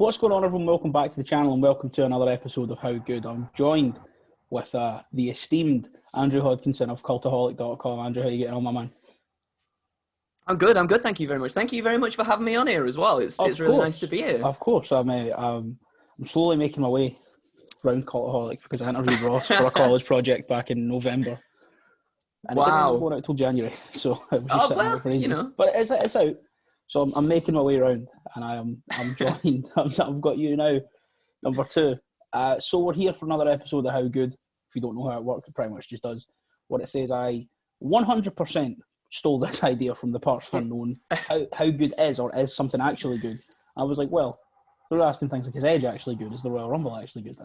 What's going on, everyone? Welcome back to the channel and welcome to another episode of How Good. I'm joined with the esteemed Andrew Hodkinson of Cultaholic.com. Andrew, how are you getting on, my man? I'm good. Thank you very much. Thank you very much for having me on here as well. It's really nice to be here. Of course. I'm slowly making my way around Cultaholic because I interviewed Ross for a college project back in November. And it didn't end up going out till January, so it was just sitting out for ages. But it's out. So I'm making my way around, and I'm joined. I've got you now, number 2. So we're here for another episode of How Good. If you don't know how it works, it pretty much just does what it says. I 100% stole this idea from the parts for known. How good is or is something actually good? I was like, well, they're asking things like, is Edge actually good? Is the Royal Rumble actually good?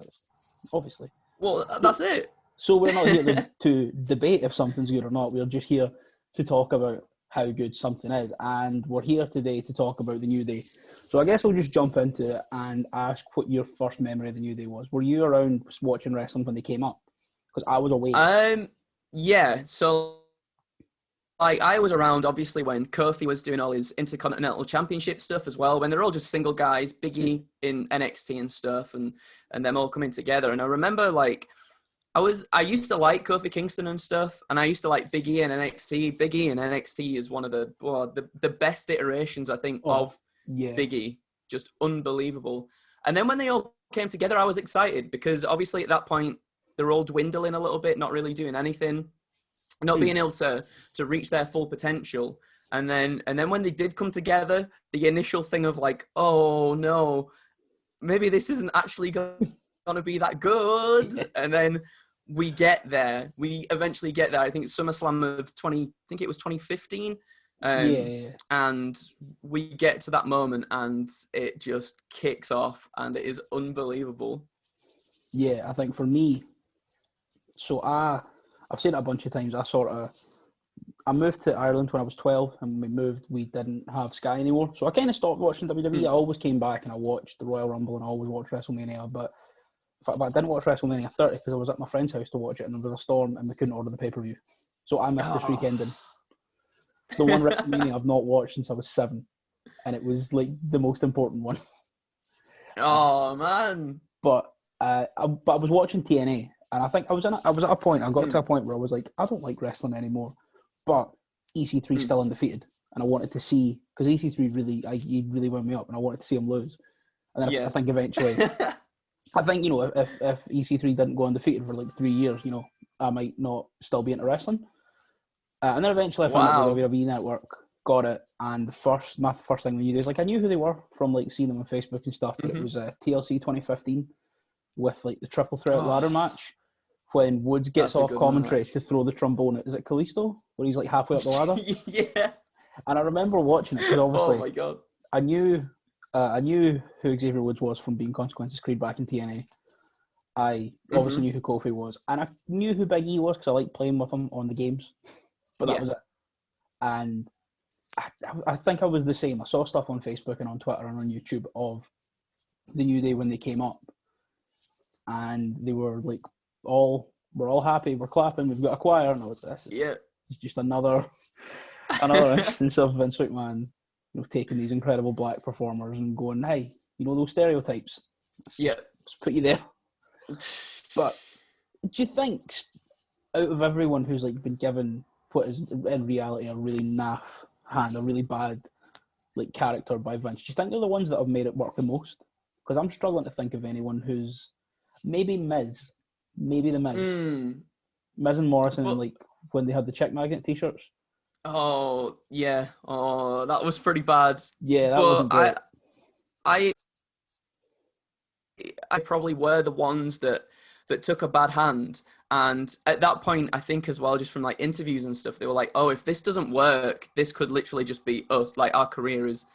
Obviously. Well, that's it. So we're not here to debate if something's good or not. We're just here to talk about how good something is. And we're here today to talk about the New Day. So I guess we'll just jump into it and ask what your first memory of the New Day was. Were you around watching wrestling when they came up? Because I was away. Yeah. So I was around, obviously, when Kofi was doing all his Intercontinental Championship stuff as well, when they're all just single guys, Big E in NXT and stuff, and them all coming together. And I remember, I used to like Kofi Kingston and stuff, and I used to like Big E in NXT. Big E in NXT is one of the best iterations, I think, of Big E. Just unbelievable. And then when they all came together, I was excited because obviously at that point, they're all dwindling a little bit, not really doing anything, not being able to reach their full potential. And then when they did come together, the initial thing of like, oh no, maybe this isn't actually going to be that good. And then we get there. We eventually get there. I think it's SummerSlam of 2015. And we get to that moment and it just kicks off and it is unbelievable. Yeah, I think for me, so I've seen it a bunch of times. I moved to Ireland when I was 12 and we didn't have Sky anymore. So I kind of stopped watching WWE. I always came back and I watched the Royal Rumble and I always watched WrestleMania, but I didn't watch WrestleMania 30 because I was at my friend's house to watch it and there was a storm and we couldn't order the pay-per-view. So I missed this weekend. It's the one WrestleMania I've not watched since I was 7. And it was like the most important one. Oh, man. But I was watching TNA and I think I was at a point, I got to a point where I was like, I don't like wrestling anymore. But EC3 still undefeated. And I wanted to see, because EC3 he really wound me up and I wanted to see him lose. And then I think eventually... I think, if EC3 didn't go undefeated for like 3 years, I might not still be into wrestling. And then eventually I found out the WWE Network, got it, and my first thing with New Day is, I knew who they were from, seeing them on Facebook and stuff, but it was TLC 2015 with, the triple threat ladder match when Woods gets off commentary to throw the trombone at, is it Kalisto? Where he's, halfway up the ladder? Yeah. And I remember watching it, because obviously... Oh, my God. I knew who Xavier Woods was from being Consequences Creed back in TNA. I obviously knew who Kofi was. And I knew who Big E was because I liked playing with him on the games. But that was it. And I think I was the same. I saw stuff on Facebook and on Twitter and on YouTube of the New Day when they came up. And they were we're all happy, we're clapping, we've got a choir. And I was it's just another instance of Vince McMahon taking these incredible black performers and going, hey, those stereotypes. Let's put you there. But do you think, out of everyone who's been given what is in reality a really naff hand, a really bad character by Vince, do you think they're the ones that have made it work the most? Because I'm struggling to think of anyone who's maybe Miz, Miz and Morrison, when they had the Chick Magnet t-shirts. Oh, yeah. Oh, that was pretty bad. Yeah, that wasn't great. I probably were the ones that took a bad hand. And at that point, I think as well, just from interviews and stuff, they were like, oh, if this doesn't work, this could literally just be us. Our career is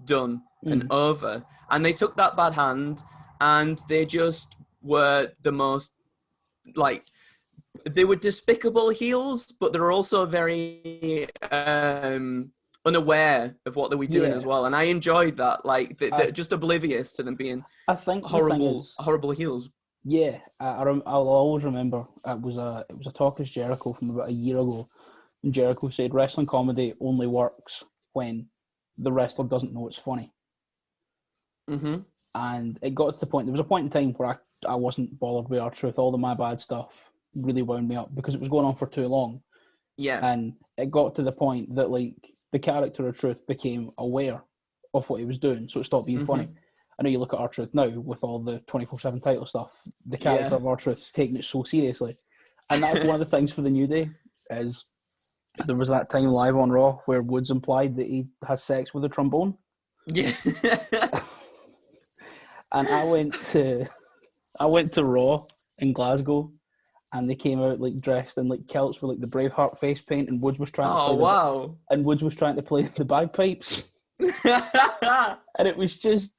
done and over. And they took that bad hand and they just were the most, they were despicable heels, but they were also very unaware of what they were doing as well. And I enjoyed that, they're just oblivious to them being horrible heels. Yeah, I'll always remember it was a talk with Jericho from about a year ago, and Jericho said wrestling comedy only works when the wrestler doesn't know it's funny. Mm-hmm. And it got to the point, there was a point in time where I wasn't bothered with R-Truth. All the My Bad stuff really wound me up because it was going on for too long. Yeah. And it got to the point that, like, the character of Truth became aware of what he was doing, so it stopped being funny. I know you look at R-Truth now with all the 24/7 title stuff, the character of R-Truth is taking it so seriously. And that's one of the things for the New Day, is there was that time live on Raw where Woods implied that he has sex with a trombone. Yeah. And I went to Raw in Glasgow, and they came out like dressed in like kilts with like the Braveheart face paint, and Woods was trying to play the bagpipes. And it was just,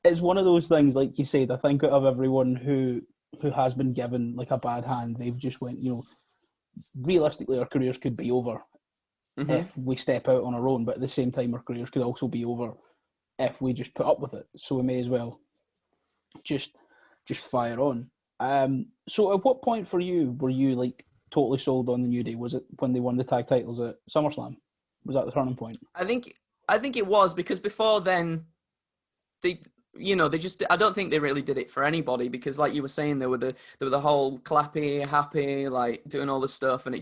it's one of those things, like you said, I think out of everyone who has been given like a bad hand, they've just went, realistically our careers could be over if we step out on our own, but at the same time our careers could also be over if we just put up with it. So we may as well just fire on. So at what point for you were you like totally sold on the New Day? Was it when they won the tag titles at SummerSlam? Was that the turning point? I think it was, because before then, they just, I don't think they really did it for anybody, because like you were saying, there were the whole clappy, happy, like doing all this stuff, and it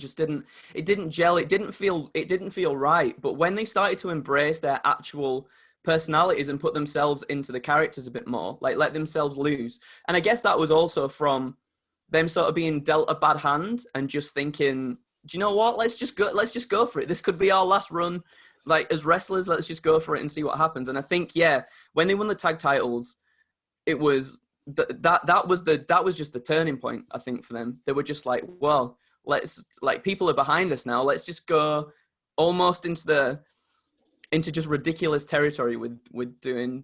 didn't gel. It didn't feel right. But when they started to embrace their actual personalities and put themselves into the characters a bit more, like let themselves loose. And I guess that was also from them sort of being dealt a bad hand and just thinking, do you know what? Let's just go for it. This could be our last run. Like, as wrestlers, let's just go for it and see what happens. And I think, when they won the tag titles, it was that was just the turning point, I think, for them. They were just like, well, people are behind us now. Let's just go almost into just ridiculous territory with doing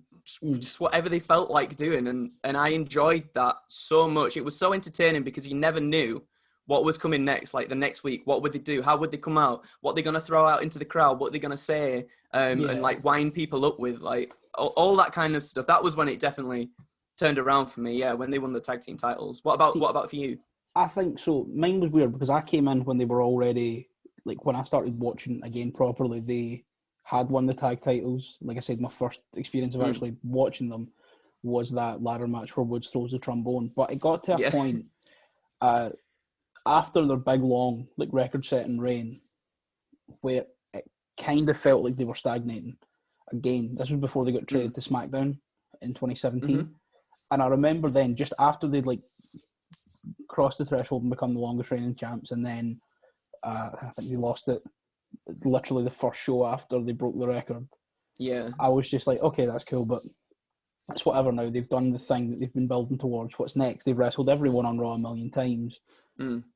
just whatever they felt like doing. And I enjoyed that so much. It was so entertaining because you never knew what was coming next, like the next week. What would they do? How would they come out? What are they going to throw out into the crowd? What are they going to say? And like wind people up with, like all that kind of stuff. That was when it definitely turned around for me. Yeah, when they won the tag team titles. What about for you? I think so. Mine was weird because I came in when they were already, like, when I started watching again properly, they had won the tag titles. Like I said, my first experience of actually watching them was that ladder match where Woods throws the trombone. But it got to a point after their big, long, like, record-setting reign where it kind of felt like they were stagnating. Again, this was before they got traded to SmackDown in 2017. And I remember then, just after they'd, like, crossed the threshold and become the longest reigning champs, and then I think they lost it literally the first show after they broke the record. Yeah. I was just like, okay, that's cool, but it's whatever now. They've done the thing that they've been building towards. What's next? They've wrestled everyone on Raw a million times.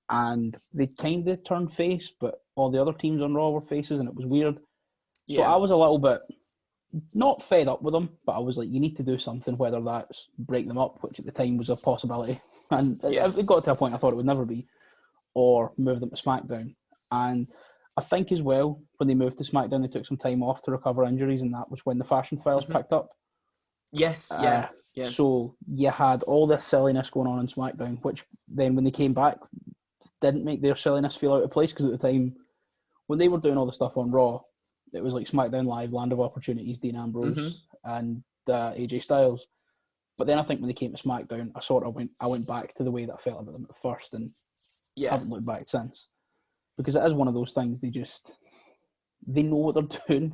And they kind of turned face, but all the other teams on Raw were faces, and it was weird. So I was a little bit not fed up with them, but I was like, you need to do something, whether that's break them up, which at the time was a possibility. And it got to a point I thought it would never be, or move them to SmackDown. And I think as well, when they moved to SmackDown, they took some time off to recover injuries, and that was when the Fashion Files picked up. Yes, yeah. So you had all this silliness going on in SmackDown, which then when they came back, didn't make their silliness feel out of place, because at the time, when they were doing all the stuff on Raw, it was like SmackDown Live, Land of Opportunities, Dean Ambrose, and AJ Styles. But then I think when they came to SmackDown, I went back to the way that I felt about them at first, and haven't looked back since. Because it is one of those things, they know what they're doing.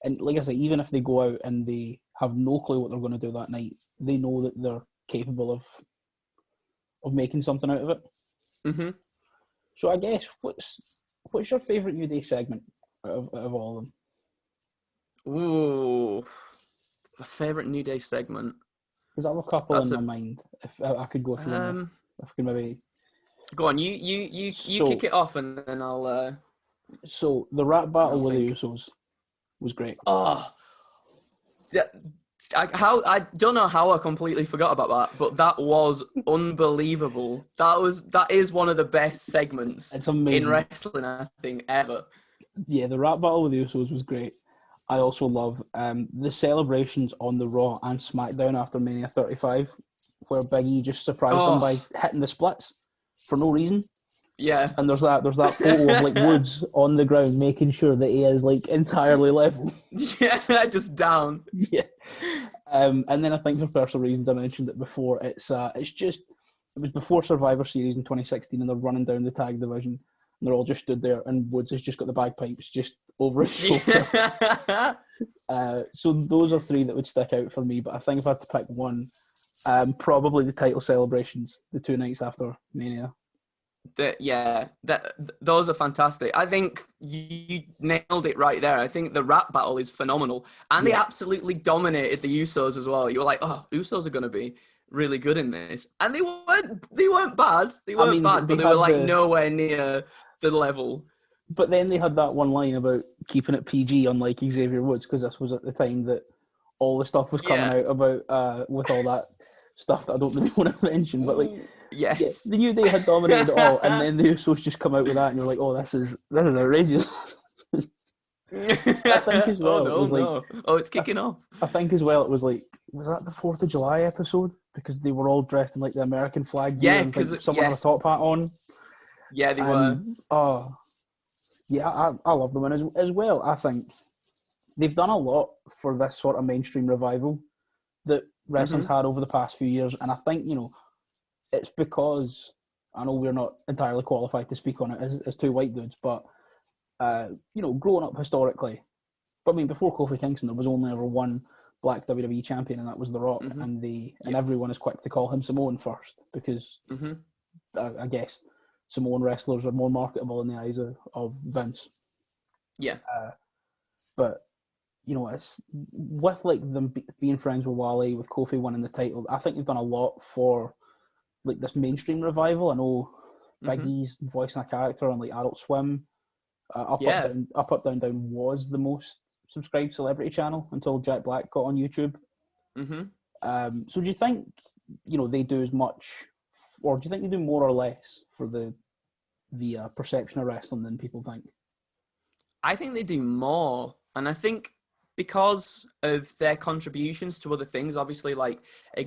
And like I say, even if they go out and they have no clue what they're going to do that night, they know that they're capable of making something out of it. So I guess, what's your favourite New Day segment out of all of them? Ooh, my favourite New Day segment. Because I have a couple in my mind. If I could go through them, if I could maybe go on. You kick it off, and then I'll. So the rap battle with the Usos was great. Oh, yeah. I don't know how I completely forgot about that, but that was unbelievable. That is one of the best segments in wrestling, I think, ever. Yeah, the rap battle with the Usos was great. I also love the celebrations on the Raw and SmackDown after Mania 35, where Big E just surprised them by hitting the splits for no reason. Yeah. And there's that photo of like Woods on the ground making sure that he is like entirely level. Yeah, just down. Yeah. And then I think for personal reasons I mentioned it before. It's just it was before Survivor Series in 2016, and they're running down the tag division, and they're all just stood there, and Woods has just got the bagpipes just over his shoulder. So those are three that would stick out for me. But I think if I had to pick one, probably the title celebrations, the 2 nights after Mania. Those are fantastic. I think you nailed it right there. I think the rap battle is phenomenal, and they absolutely dominated the Usos as well. You were like, oh, Usos are going to be really good in this, and they weren't bad. They weren't bad, but they were like nowhere near the level. But then they had that one line about keeping it PG, unlike Xavier Woods, because this was at the time that all the stuff was coming out about with all that stuff that I don't really want to mention. But like, yes, the New Day had dominated it all, and then the Usos just come out with that, and you're like, oh, this is outrageous. I think as well. Oh, it's kicking off. I think as well. It was like, was that the 4th of July episode? Because they were all dressed in like the American flag. Yeah, because like, someone had a top hat on. Yeah, they were. Oh, yeah, I love them, and as well, I think they've done a lot for this sort of mainstream revival that wrestling's had over the past few years, and I think it's because I know we're not entirely qualified to speak on it as two white dudes, but growing up historically, but I mean, before Kofi Kingston, there was only ever one black WWE champion, and that was The Rock, and everyone is quick to call him Samoan first because I guess Samoan wrestlers are more marketable in the eyes of Vince. Yeah. But it's with like them being friends with Wally, with Kofi winning the title. I think they've done a lot for like this mainstream revival. I know Big E's voicing a character on like Adult Swim. Up, Up, Down, Down was the most subscribed celebrity channel until Jack Black got on YouTube. So do you think they do as much, or do you think they do more or less for the perception of wrestling than people think? I think they do more, and I think because of their contributions to other things, obviously like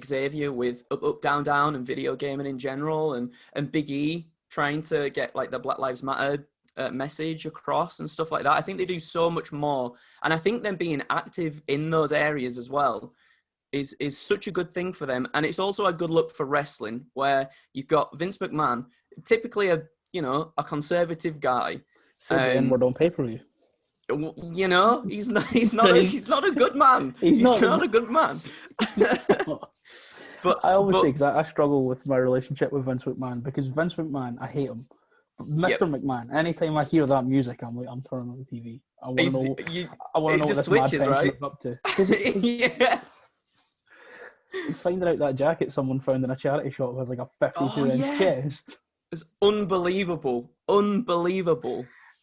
Xavier with Up, Down, Down and video gaming in general, and Big E trying to get like the Black Lives Matter message across and stuff like that. I think they do so much more, and I think them being active in those areas as well is such a good thing for them, and it's also a good look for wrestling where you've got Vince McMahon, typically a conservative guy. Say the N-word on pay-per-view. He's not a good man. He's not a good man. But I always say, because I struggle with my relationship with Vince McMahon, because Vince McMahon, I hate him. Mr. McMahon, anytime I hear that music, I'm like, I'm turning on the TV. I want to know. I want to know what this mad pensioner is up to. Yeah. Finding out that jacket someone found in a charity shop has like a 52-inch chest. It's unbelievable.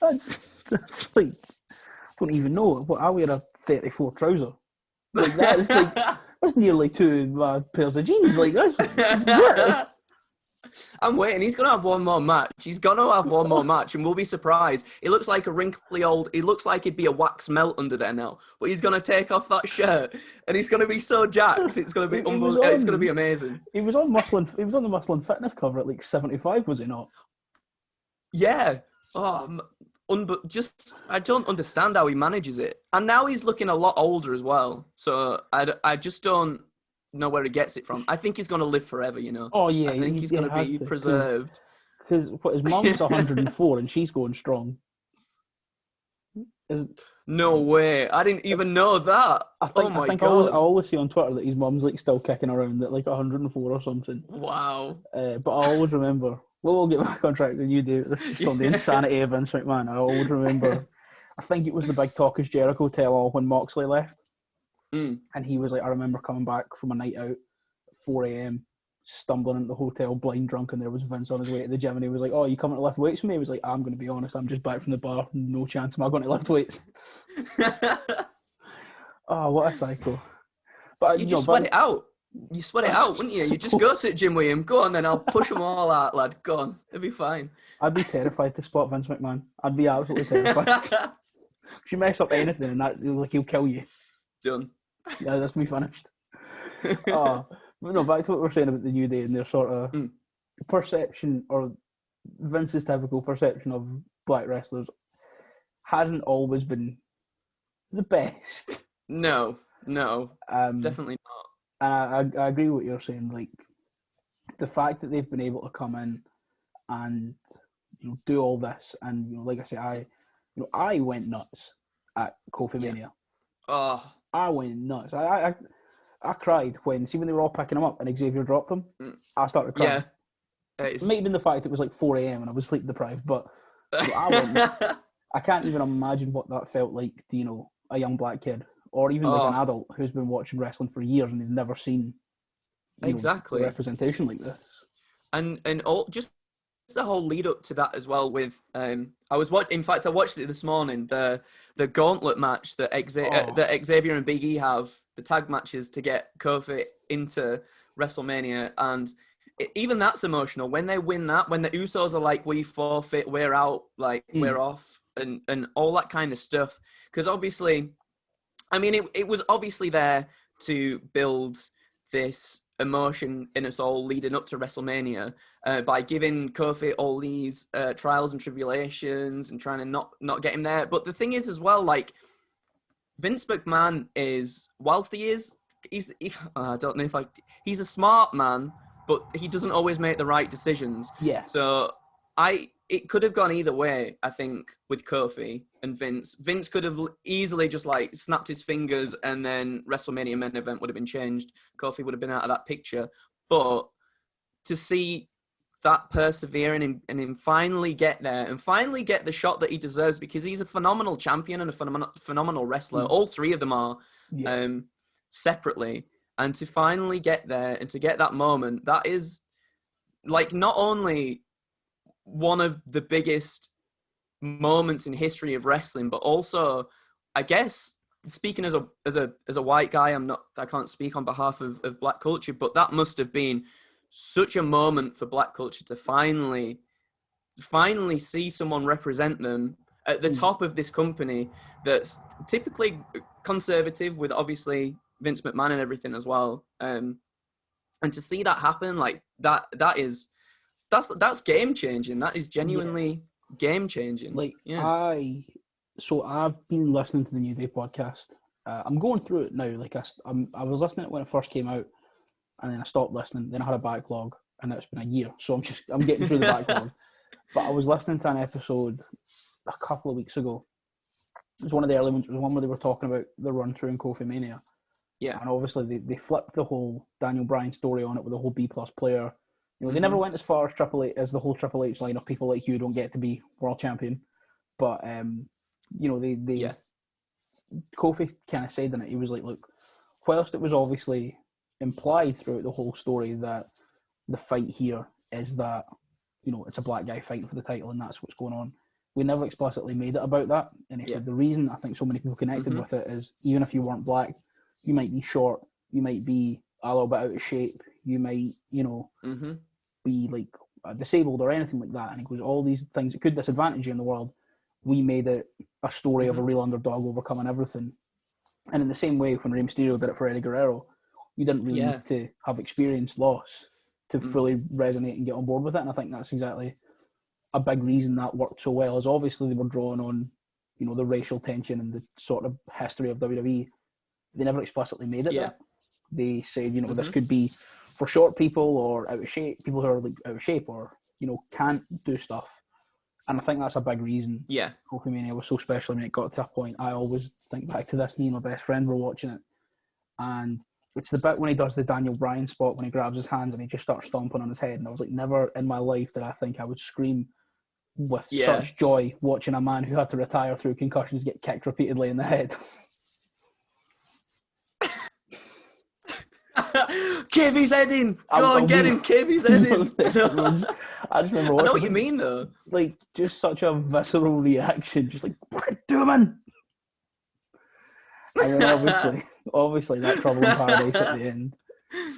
That's like, I don't even know. I wear a 34 trouser. Like that is like, that's nearly 2 pairs of jeans. Like that's. I'm waiting. He's going to have one more match. And we'll be surprised. It looks like a wrinkly old... It looks like he'd be a wax melt under there now. But he's going to take off that shirt, and he's going to be so jacked. It's going to be it's going to be amazing. He was on the Muscle and Fitness cover at like 75, was he not? Yeah. Oh, I don't understand how he manages it. And now he's looking a lot older as well. So I just don't know where he gets it from. I think he's going to live forever, Oh yeah, I think he's going to be preserved. Because his mum's 104 and she's going strong. No way! I didn't even know that. I always see on Twitter that his mum's like still kicking around at like 104 or something. Wow! But I always remember. We'll get back on track than you do. This is called the insanity of Vince McMahon. I always remember. I think it was the Big Talk is Jericho tell-all when Moxley left. And he was like, I remember coming back from a night out at 4 a.m, stumbling into the hotel blind drunk, and there was Vince on his way to the gym, and he was like, oh, you coming to lift weights with me? He was like, I'm going to be honest, I'm just back from the bar, no chance am I going to lift weights. Oh, what a psycho. But you just sweat it out. You sweat it out, wouldn't you? You just go to the gym with him, go on, then I'll push them all out, lad, go on, it'll be fine. I'd be terrified to spot Vince McMahon. I'd be absolutely terrified. If you mess up anything, he'll kill you. Done. Yeah, that's me finished. Back to what we were saying about the New Day and their sort of perception or Vince's typical perception of black wrestlers hasn't always been the best. No, definitely not. And I agree with what you're saying. Like, the fact that they've been able to come in and do all this, and like I say, I went nuts at Kofi Mania. Oh, I went nuts. I cried when they were all picking him up and Xavier dropped him. I started crying. Yeah, It might have been the fact it was like 4 a.m. and I was sleep deprived, but I went nuts. I can't even imagine what that felt like to a young black kid, or even like an adult who's been watching wrestling for years and they've never seen exactly representation like this. And all just the whole lead up to that as well. With I watched it this morning. The gauntlet match that Xavier and Big E have, the tag matches to get Kofi into WrestleMania, and even that's emotional when they win that. When the Usos are like, "We forfeit, we're out, like we're off," and all that kind of stuff. Because obviously, I mean, it was obviously there to build this emotion in us all leading up to WrestleMania by giving Kofi all these trials and tribulations and trying to not get him there. But the thing is as well, like, Vince McMahon is, whilst he's I don't know if he's a smart man, but he doesn't always make the right decisions. Yeah. So it could have gone either way, I think, with Kofi and Vince. Vince could have easily just like snapped his fingers and then WrestleMania main event would have been changed. Kofi would have been out of that picture. But to see that persevering and him finally get there and finally get the shot that he deserves, because he's a phenomenal champion and a phenomenal wrestler. All three of them are separately. And to finally get there and to get that moment, that is like not only one of the biggest moments in history of wrestling, but also, I guess, speaking as a white guy, I can't speak on behalf of black culture, but that must have been such a moment for black culture to finally see someone represent them at the top of this company that's typically conservative, with obviously Vince McMahon and everything as well. And to see that happen, like that's game changing. That is genuinely game changing. Like, I've been listening to the New Day podcast. I'm going through it now. Like, I was listening to it when it first came out, and then I stopped listening. Then I had a backlog, and it's been a year, so I'm getting through the backlog. But I was listening to an episode a couple of weeks ago. It was one of the early ones. It was one where they were talking about the run through in Kofi Mania. Yeah, and obviously they flipped the whole Daniel Bryan story on it with the whole B+ player. They never went as far as the whole Triple H line of people like you don't get to be world champion. But Kofi kind of said in it, he was like, look, whilst it was obviously implied throughout the whole story that the fight here is that, it's a black guy fighting for the title and that's what's going on, we never explicitly made it about that. And he said the reason I think so many people connected with it is, even if you weren't black, you might be short, you might be a little bit out of shape, you might, be like disabled or anything like that. And he goes, all these things that could disadvantage you in the world, we made it a story of a real underdog overcoming everything. And in the same way, when Rey Mysterio did it for Eddie Guerrero, you didn't really need to have experienced loss to fully resonate and get on board with it. And I think that's exactly a big reason that worked so well, is obviously they were drawing on, the racial tension and the sort of history of WWE. They never explicitly made it that. They said, this could be for short people or out of shape, people who are like out of shape or, can't do stuff. And I think that's a big reason Kofi Mania was so special. I mean, it got to a point, I always think back to this, me and my best friend were watching it. And it's the bit when he does the Daniel Bryan spot, when he grabs his hands and he just starts stomping on his head. And I was like, never in my life did I think I would scream with such joy watching a man who had to retire through concussions get kicked repeatedly in the head. Cave his head in! Go on, get him! Cave his head in! I just remember watching. I know what you mean, though. Like, just such a visceral reaction. Just like, fucking do, man! And then obviously that Trouble in Paradise at the end.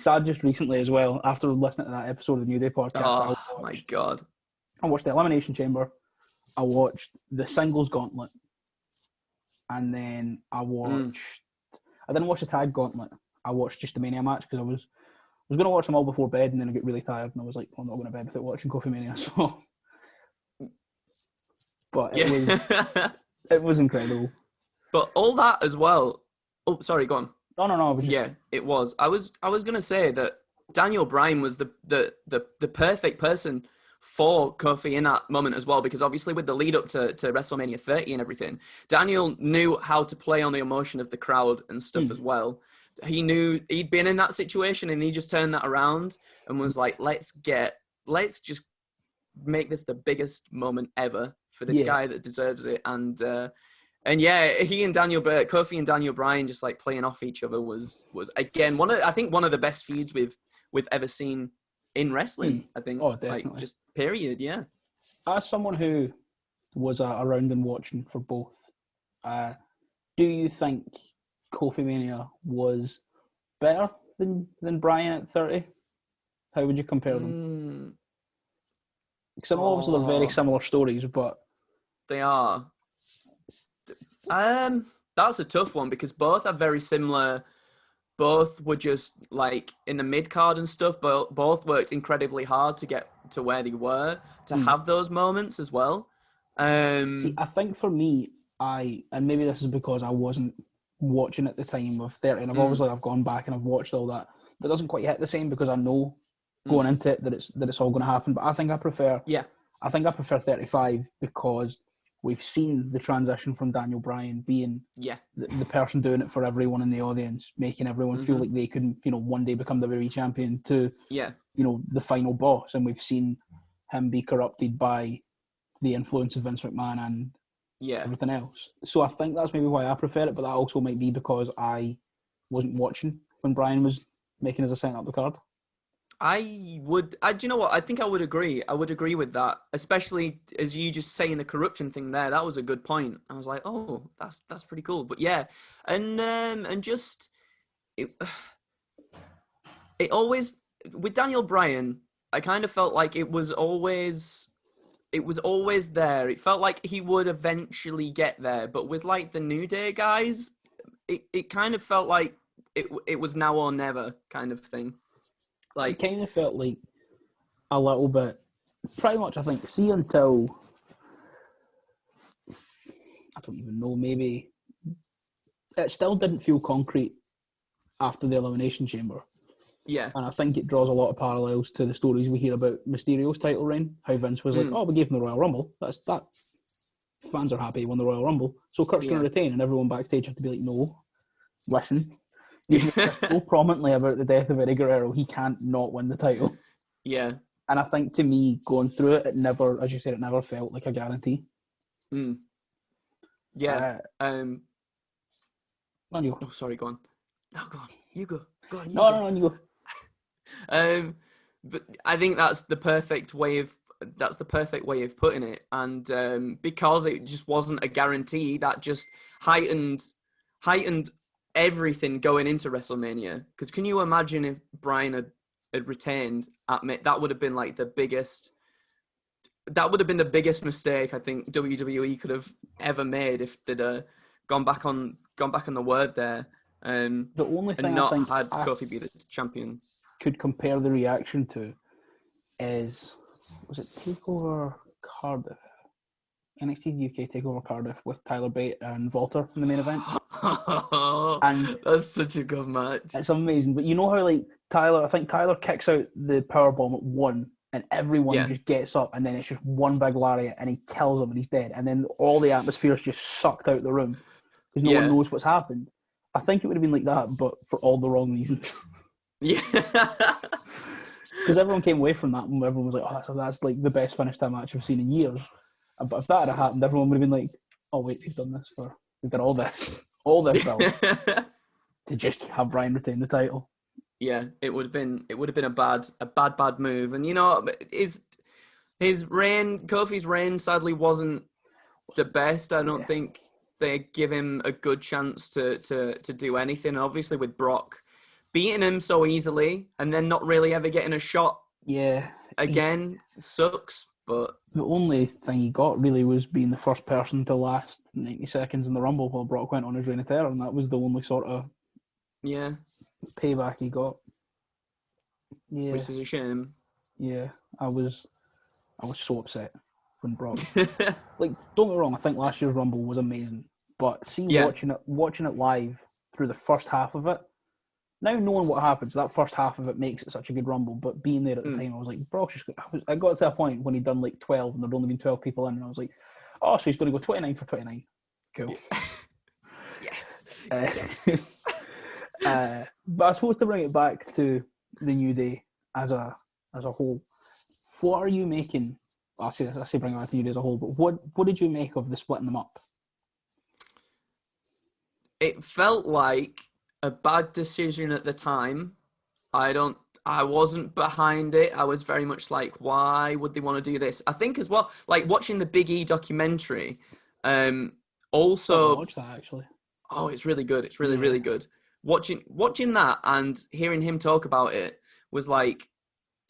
So I just recently as well, after listening to that episode of the New Day podcast, my God. I watched the Elimination Chamber. I watched the Singles Gauntlet. And then I didn't watch the Tag Gauntlet. I watched just the Mania match because I was going to watch them all before bed, and then I get really tired and I was like, I'm not going to bed without watching Kofi Mania. So but it was incredible. But all that as well. Oh, sorry, go on. No. Yeah, it was. I was gonna say that Daniel Bryan was the perfect person for Kofi in that moment as well, because obviously with the lead up to WrestleMania 30 and everything, Daniel knew how to play on the emotion of the crowd and stuff as well. He knew he'd been in that situation and he just turned that around and was like, let's just make this the biggest moment ever for this guy that deserves it. And yeah, Kofi and Daniel Bryan just like playing off each other was again I think one of the best feuds we've ever seen in wrestling. I think, definitely. like, just period. Yeah. As someone who was around and watching for both, do you think Kofi Mania was better than Bryan at 30? How would you compare them? Because I know obviously they're very similar stories, but they are. That's a tough one because both are very similar. Both were just like in the mid card and stuff, but both worked incredibly hard to get to where they were to have those moments as well. See, I think for me, and maybe this is because I wasn't watching at the time of 30, and I've gone back and I've watched all that. That doesn't quite hit the same because I know going into it that it's all going to happen. But I think I prefer 35 because we've seen the transition from Daniel Bryan being the person doing it for everyone in the audience, making everyone feel like they can, one day become the WWE champion, to, the final boss. And we've seen him be corrupted by the influence of Vince McMahon and everything else. So I think that's maybe why I prefer it, but that also might be because I wasn't watching when Bryan was making his ascent up the card. Do you know what? I think I would agree. I would agree with that, especially as you just saying the corruption thing there. That was a good point. I was like, oh, that's pretty cool. But yeah, and just it always with Daniel Bryan, I kind of felt like it was always there. It felt like he would eventually get there. But with like the New Day guys, it kind of felt like it was now or never kind of thing. Like, it kind of felt like a little bit, pretty much, I think, see until, I don't even know, maybe, it still didn't feel concrete after the Elimination Chamber. Yeah. And I think it draws a lot of parallels to the stories we hear about Mysterio's title reign, how Vince was like, oh, we gave him the Royal Rumble. That's fans are happy he won the Royal Rumble. So Kurt's going to retain, and everyone backstage have to be like, no, listen. You've made so prominently about the death of Eddie Guerrero, he can't not win the title. Yeah. And I think to me, going through it, it never, as you said, it never felt like a guarantee. Yeah. On you go. Oh, sorry, go on. No, go on. You go. Go on. No, you go. But I think that's the perfect way of putting it. And because it just wasn't a guarantee, that just heightened everything going into WrestleMania. Because can you imagine if Bryan had retained that would have been like the biggest mistake I think WWE could have ever made if they'd gone back on the word there. The only thing and not I think had Kofi be the champion could compare the reaction to is, was it TakeOver Cardiff? NXT UK TakeOver Cardiff with Tyler Bate and Walter in the main event. And that's such a good match. It's amazing. But you know how like I think Tyler kicks out the powerbomb at 1 and everyone just gets up and then it's just one big lariat and he kills him and he's dead. And then all the atmosphere is just sucked out the room because no one knows what's happened. I think it would have been like that, but for all the wrong reasons. Yeah. Because everyone came away from that and everyone was like, oh, so that's like the best finish time match I've seen in years. But if that had happened, everyone would have been like, oh wait, they've done all this build to just have Bryan retain the title. Yeah, it would have been a bad move. And you know, his reign, Kofi's reign sadly wasn't the best. I don't think they give him a good chance to do anything. Obviously with Brock beating him so easily and then not really ever getting a shot again sucks. But the only thing he got really was being the first person to last 90 seconds in the Rumble while Brock went on his reign of terror, and that was the only sort of payback he got. Yeah, which is a shame. Yeah, I was so upset when Brock. Like, don't get me wrong, I think last year's Rumble was amazing, but Yeah. watching it live through the first half of it. Now knowing what happens, that first half of it makes it such a good Rumble. But being there at the time, I was like, Brock's just. I got to a point when he'd done like 12, and there'd only been 12 people in, and I was like, oh, so he's going to go 29 for 29. Cool. Yes. But I suppose to bring it back to the New Day as a whole, what are you making? I say bring it back to the New Day as a whole, but what did you make of the splitting them up? It felt like a bad decision at the time. I wasn't behind it. I was very much like, why would they want to do this? I think as well, like watching the Big E documentary, also Watch that actually. Oh, it's really good. It's really, really good. Watching that and hearing him talk about it was like,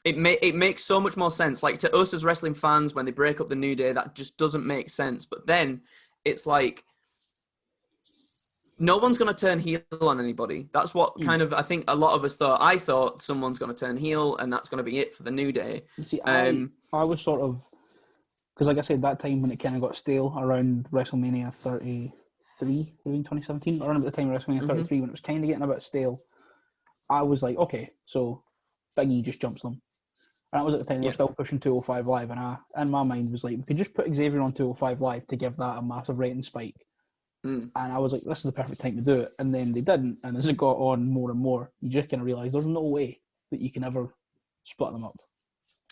it makes so much more sense. Like to us as wrestling fans, when they break up the New Day, that just doesn't make sense. But then it's like, no one's going to turn heel on anybody. That's what kind of, I think a lot of us thought. I thought someone's going to turn heel and that's going to be it for the New Day. See, I was sort of, because like I said, that time when it kind of got stale around WrestleMania 33, maybe in 2017, around about the time of WrestleMania 33, when it was kind of getting a bit stale, I was like, okay, so Big E just jumps them. And that was at the time they were still pushing 205 Live, and I, in my mind, was like, we could just put Xavier on 205 Live to give that a massive rating spike. And I was like, this is the perfect time to do it. And then they didn't. And as it got on more and more, you just kind of realise there's no way that you can ever split them up.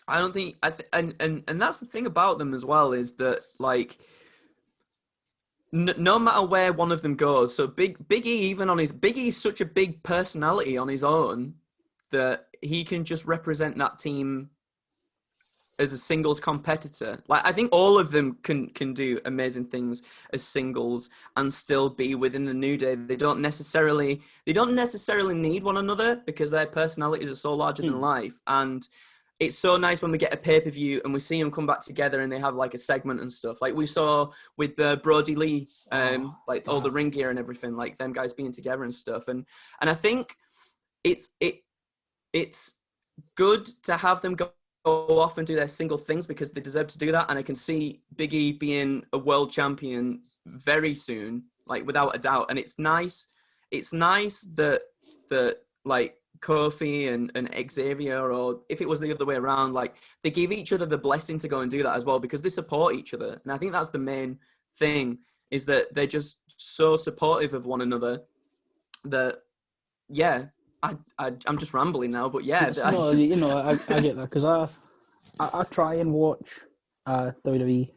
I don't think, and that's the thing about them as well, is that like, no matter where one of them goes, so Big E, Big E's such a big personality on his own that he can just represent that team as a singles competitor. Like I think all of them can do amazing things as singles and still be within the New Day. They don't necessarily need one another because their personalities are so larger than life. And it's so nice when we get a pay-per-view and we see them come back together and they have like a segment and stuff. Like we saw with the Brody Lee, like all the ring gear and everything, like them guys being together and stuff. And I think it's good to have them go off and do their single things because they deserve to do that. And I can see Big E being a world champion very soon, like without a doubt. And it's nice. It's nice that like Kofi and Xavier, or if it was the other way around, like they give each other the blessing to go and do that as well because they support each other. And I think that's the main thing, is that they're just so supportive of one another that, yeah, I'm just rambling now, but yeah. No, you know, I get that because I try and watch WWE.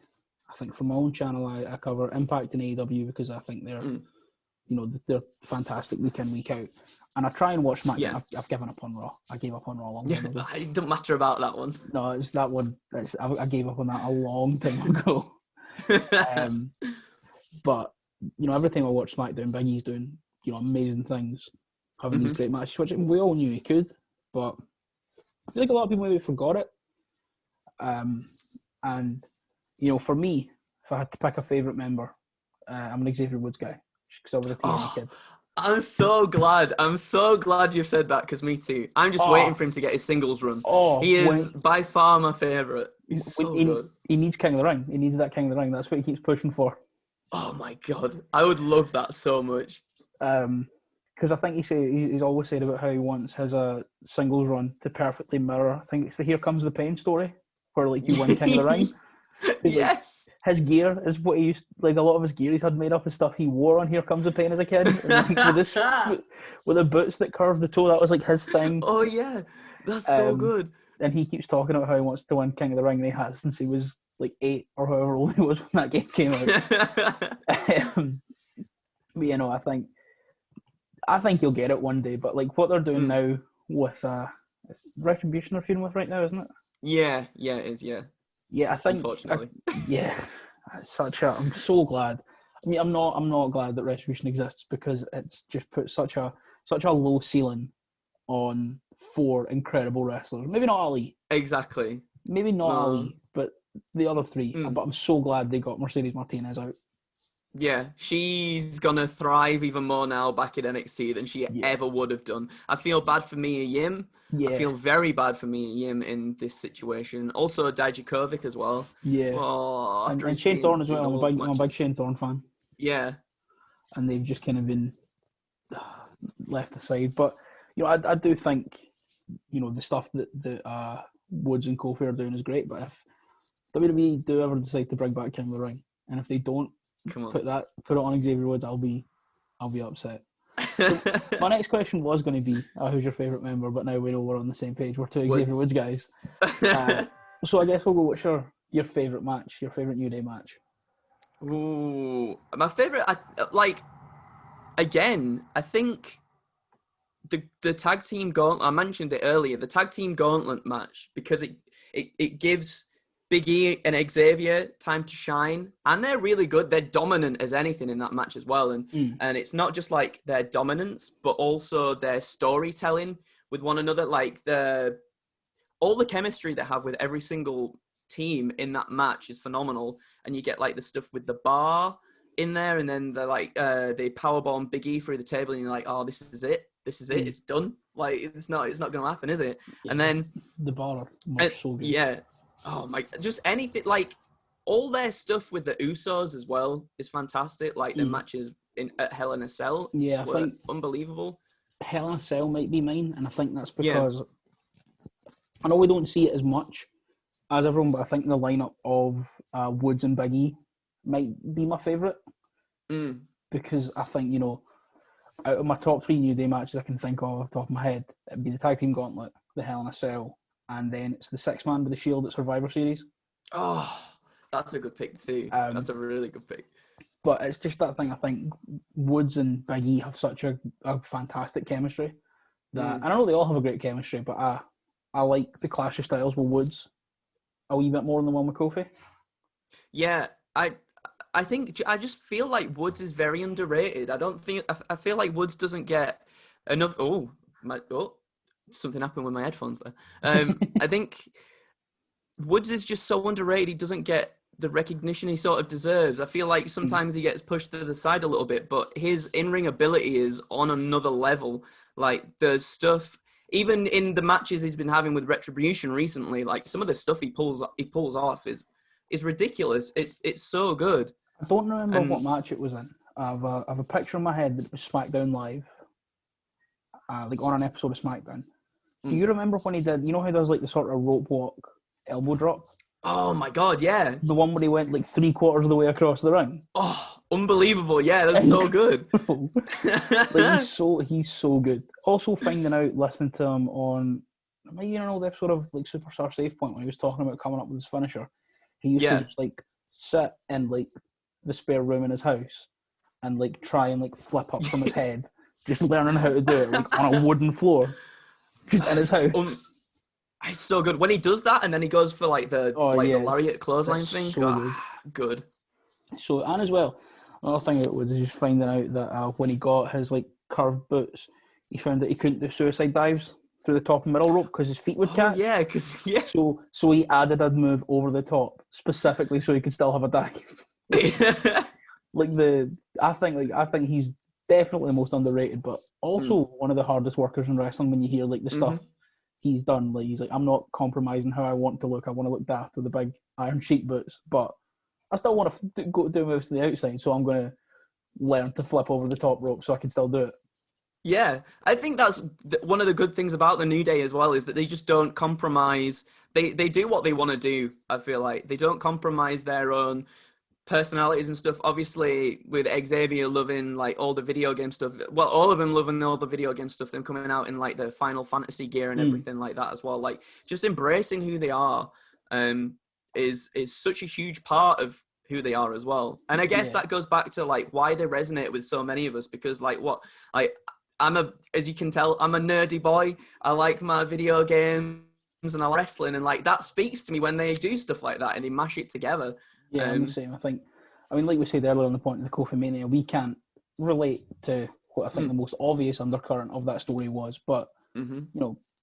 I think from my own channel, I cover Impact and AEW because I think they're, you know, they're fantastic week in, week out. And I try and watch SmackDown. Yeah. I've given up on Raw. I gave up on Raw a long time ago. It don't matter about that one. No, it's that one. I gave up on that a long time ago. But you know, every time I watch SmackDown, Big E's doing, you know, amazing things, having these great matches, which we all knew he could, but I feel like a lot of people maybe forgot it. And you know, for me, if I had to pick a favourite member, I'm an Xavier Woods guy because I was a TNA kid. I'm so glad you've said that because me too. I'm just waiting for him to get his singles run. He is by far my favourite. He's so good. He needs King of the Ring. He needs that King of the Ring. That's what he keeps pushing for. Oh my God. I would love that so much. Because I think he's always said about how he wants his singles run to perfectly mirror. I think it's the Here Comes the Pain story, where like you win King of the Ring. Yes. Like, his gear is what he used. Like a lot of his gear, he's had made up of stuff he wore on Here Comes the Pain as a kid. And, like, with the boots that curved the toe, that was like his thing. Oh yeah, that's so good. And he keeps talking about how he wants to win King of the Ring, and he has since he was like 8 or however old he was when that game came out. But you know, I think he'll get it one day. But like what they're doing now with Retribution they're feuding with right now, isn't it? Yeah, it is. Yeah, I think. Unfortunately. It's I'm so glad. I mean, I'm not glad that Retribution exists because it's just put such a low ceiling on 4 incredible wrestlers. Maybe not Ali. Exactly. Maybe not Ali, but the other 3. But I'm so glad they got Mercedes Martinez out. Yeah, she's gonna thrive even more now back in NXT than she Yeah, ever would have done. I feel bad for Mia Yim. I yeah, feel very bad for Mia Yim in this situation. Also, Dijakovic as well. yeah. Oh, after And he's Shane Thorne been as doing well. all the I'm a big matches. Shane Thorne fan, Yeah. and they've just kind of been left aside. But I do think the stuff that Woods and Kofi are doing is great. But if WWE do ever decide to bring back King of the Ring, and if they don't Come on. put it on Xavier Woods, I'll be upset. So my next question was going to be, who's your favourite member? But now we know we're on the same page. We're two Xavier Woods Woods. guys. So I guess we'll go. What's your favourite match? Your favourite New Day match? Ooh, my favorite. Again, I think the tag team gauntlet. I mentioned it earlier. The tag team gauntlet match, because it gives Big E and Xavier time to shine, and they're really good. They're dominant as anything in that match as well, and it's not just like their dominance, but also their storytelling with one another. Like all the chemistry they have with every single team in that match is phenomenal. And you get like the stuff with the bar in there, and then they're like they powerbomb Big E through the table, and you're like, oh, this is it, it's done. Like it's not going to happen, is it? Yeah, And then the bar was so good. yeah, oh my, just anything like all their stuff with the Usos as well is fantastic. Like their matches at Hell in a Cell Yeah, I were think unbelievable. Hell in a Cell might be mine, and I think that's Yeah. because I know we don't see it as much as everyone, but I think the lineup of Woods and Big E might be my favourite because I think out of my top 3 New Day matches I can think of off the top of my head, it'd be the Tag Team Gauntlet, the Hell in a Cell, and then it's the 6-man with the Shield at Survivor Series. Oh, that's a good pick too. That's a really good pick. But it's just that thing. I think Woods and Big E have such a fantastic chemistry that, and I know they all have a great chemistry, but I like the clash of styles with Woods a wee bit more than the one with Kofi. Yeah, I think I just feel like Woods is very underrated. I feel like Woods doesn't get enough. Something happened with my headphones there. I think Woods is just so underrated. He doesn't get the recognition he sort of deserves. I feel like sometimes he gets pushed to the side a little bit, but his in-ring ability is on another level. Like the stuff, even in the matches he's been having with Retribution recently, like some of the stuff he pulls off is ridiculous. It's so good. I don't remember what match it was in. I have a picture in my head that it was SmackDown Live, like on an episode of SmackDown. Do you remember when he did? You know how he does like the sort of rope walk, elbow drop? Oh my god, yeah. The one where he went like 3/4 of the way across the ring. Oh, unbelievable! Yeah, that's so good. Like, he's so good. Also, finding out, listening to him on maybe an old episode of like Superstar Safe Point when he was talking about coming up with his finisher, he used to just like sit in like the spare room in his house and like try and like flip up from his head, just learning how to do it like on a wooden floor, just in his house. It's so good when he does that, and then he goes for like the the lariat clothesline thing. So good. So, and as well, another thing that was just finding out that when he got his like curved boots, he found that he couldn't do suicide dives through the top and middle rope because his feet would catch. Yeah, So he added a move over the top specifically so he could still have a dive. I think he's definitely the most underrated, but also one of the hardest workers in wrestling. When you hear like the stuff he's done, like he's like, I'm not compromising how I want to look. I want to look daft with the big iron sheet boots, but I still want to go do moves to the outside, so I'm going to learn to flip over the top rope so I can still do it. Yeah, I think that's one of the good things about the New Day as well, is that they just don't compromise. They do what they want to do. I feel like they don't compromise their own personalities and stuff. Obviously, with Xavier loving like all the video game stuff, well, all of them loving all the video game stuff, them coming out in like the Final Fantasy gear and everything like that as well. Like just embracing who they are is such a huge part of who they are as well. And I guess that goes back to like why they resonate with so many of us, because as you can tell, I'm a nerdy boy. I like my video games and I like wrestling, and like that speaks to me when they do stuff like that and they mash it together. Yeah, I'm the same. I mean, like we said earlier on the point of the Kofi Mania, we can't relate to what I think the most obvious undercurrent of that story was, but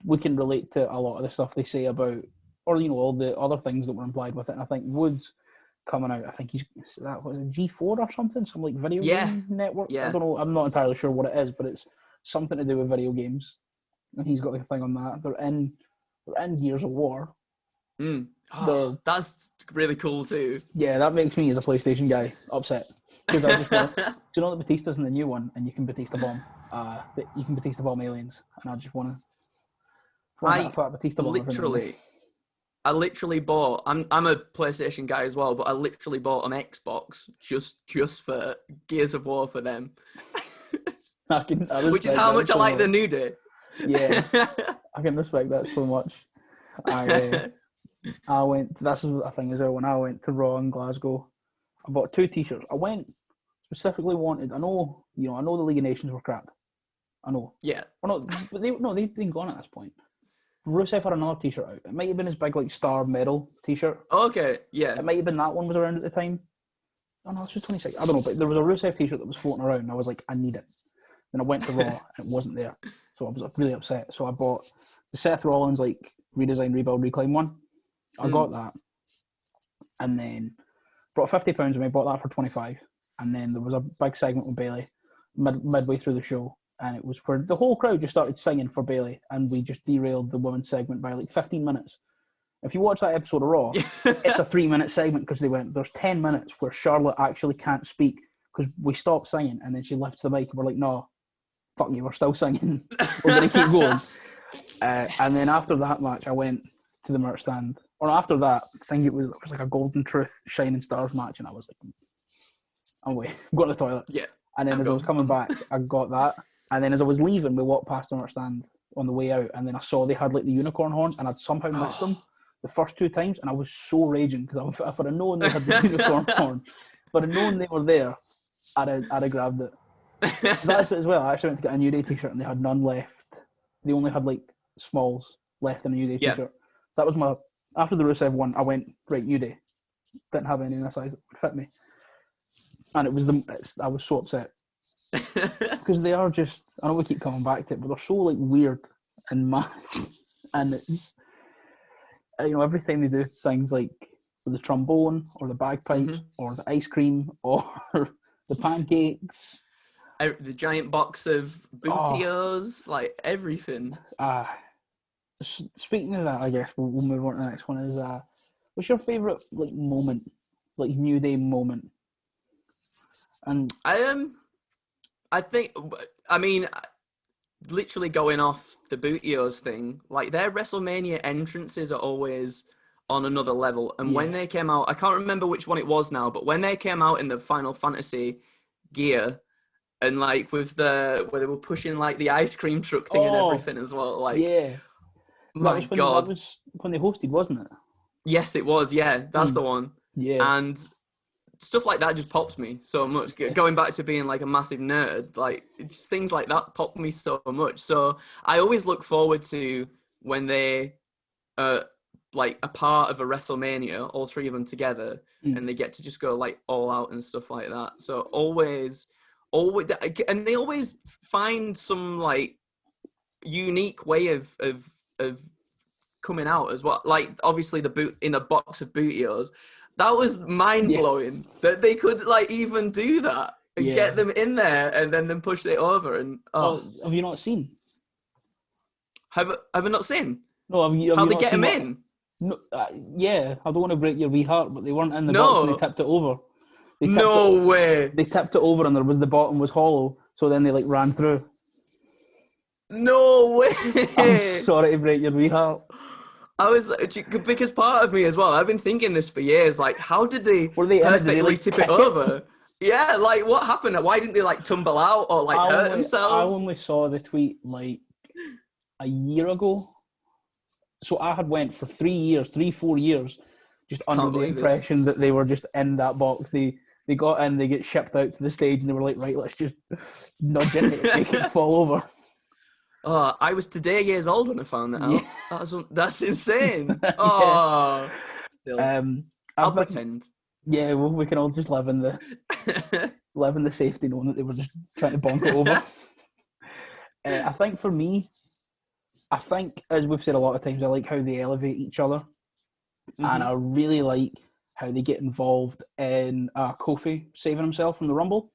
we can relate to a lot of the stuff they say about, or all the other things that were implied with it. And I think Woods coming out. I think he's was it G4 or something, some like video Yeah. game network. Yeah. I don't know. I'm not entirely sure what it is, but it's something to do with video games, and he's got like a thing on that. They're in Gears of War. Oh, that's really cool too. Yeah, that makes me as a PlayStation guy upset because I just want. Do you know that Batista's in the new one, and you can Batista bomb? You can Batista bomb aliens, and I just want to. Batista bomb I literally bought. I'm a PlayStation guy as well, but I literally bought an Xbox just for Gears of War for them. Which is how much I like the New Day. Yeah, I can respect that so much. I went. This is a thing as well. When I went to Raw in Glasgow, I bought 2 T-shirts. I went specifically wanted. I know the League of Nations were crap. I know. Yeah. Or not, but they've been gone at this point. Rusev had another T-shirt out. It might have been his big like star medal T-shirt. Okay, yeah. It might have been that one was around at the time. Oh no, it's just 26. I don't know, but there was a Rusev T-shirt that was floating around, and I was like, I need it. Then I went to Raw, and it wasn't there, so I was really upset. So I bought the Seth Rollins like redesign, rebuild, reclaim one. I got that, and then brought £50 and I bought that for 25. And then there was a big segment with Bayley midway through the show. And it was where the whole crowd just started singing for Bayley, and we just derailed the women's segment by like 15 minutes. If you watch that episode of Raw, it's a 3-minute segment because they went, there's 10 minutes where Charlotte actually can't speak because we stopped singing, and then she lifts the mic and we're like, no, fuck you, we're still singing. We're going to keep going. And then after that match, I went to the merch stand. Or after that, I think it was like a Golden Truth Shining Stars match, and I was like, I'm away. I'm going to the toilet. Yeah. And then as I was coming back, I got that. And then as I was leaving, we walked past the merch stand on the way out, and then I saw they had like the unicorn horns, and I'd somehow missed them the first 2 times, and I was so raging because if I'd have known they had the unicorn horn, if I'd have known they were there, I'd have grabbed it. That's it as well. I actually went to get a New Day T-shirt, and they had none left. They only had like smalls left in a New Day T-shirt. That was my after the Rusev one. I went right New Day. Didn't have any in a size that would fit me, and I was so upset. Because they are just, I know we keep coming back to it, but they're so like weird and mad, and it's, every time they do things like the trombone or the bagpipes or the ice cream or the pancakes, the giant box of bootios, like everything. Speaking of that, I guess we'll move on to the next one. Is what's your favourite like moment, like New Day moment? And I mean, literally going off the Bootios thing, like their WrestleMania entrances are always on another level. And when they came out, I can't remember which one it was now, but when they came out in the Final Fantasy gear and like with where they were pushing like the ice cream truck thing and everything as well, like my God, that was when they hosted, wasn't it? Yes, it was. Yeah, that's the one. Yeah, and stuff like that just pops me so much. Going back to being like a massive nerd, like just things like that pop me so much. So I always look forward to when they like a part of a WrestleMania, all 3 of them together, and they get to just go like all out and stuff like that. So always, and they always find some like unique way of coming out as well. Like obviously the boot in a box of Bootios. That was mind-blowing that they could like even do that and get them in there and then push it over. And have you not seen? Have I not seen? No, how they get them in? No, I don't want to break your wee heart, but they weren't in the box and they tipped it over. Way. They tipped it over and the bottom was hollow, so then they like ran through. No way. I'm sorry to break your wee heart. I was, because part of me as well, I've been thinking this for years, like, how did they perfectly tip it over? Yeah, like, what happened? Why didn't they, like, tumble out or, like, hurt themselves? I only saw the tweet, like, a year ago. So I had went for 4 years, just under the impression that they were just in that box. They got in, they get shipped out to the stage, and they were like, right, let's just nudge in it, make it fall over. Oh, I was today years old when I found that out. Yeah. That's insane. Still, I'll pretend. Yeah, well, we can all just live in the safety knowing that they were just trying to bonk it over. I think for me, as we've said a lot of times, I like how they elevate each other, and I really like how they get involved in Kofi saving himself from the Rumble.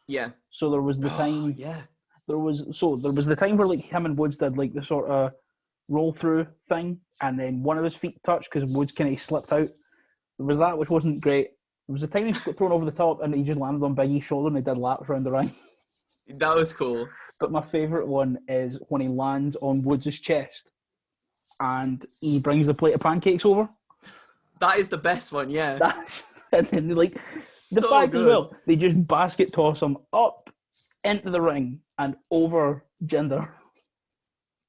Yeah. So there was the time. Yeah. There was the time where like him and Woods did like the sort of roll through thing, and then one of his feet touched because Woods kind of slipped out. There was that, which wasn't great. There was the time he got thrown over the top and he just landed on Big E's shoulder and they did laps around the ring. That was cool. But my favourite one is when he lands on Woods' chest and he brings the plate of pancakes over. That is the best one, yeah. And then like the So fact good. as well, they just basket toss him up into the ring and over Jinder.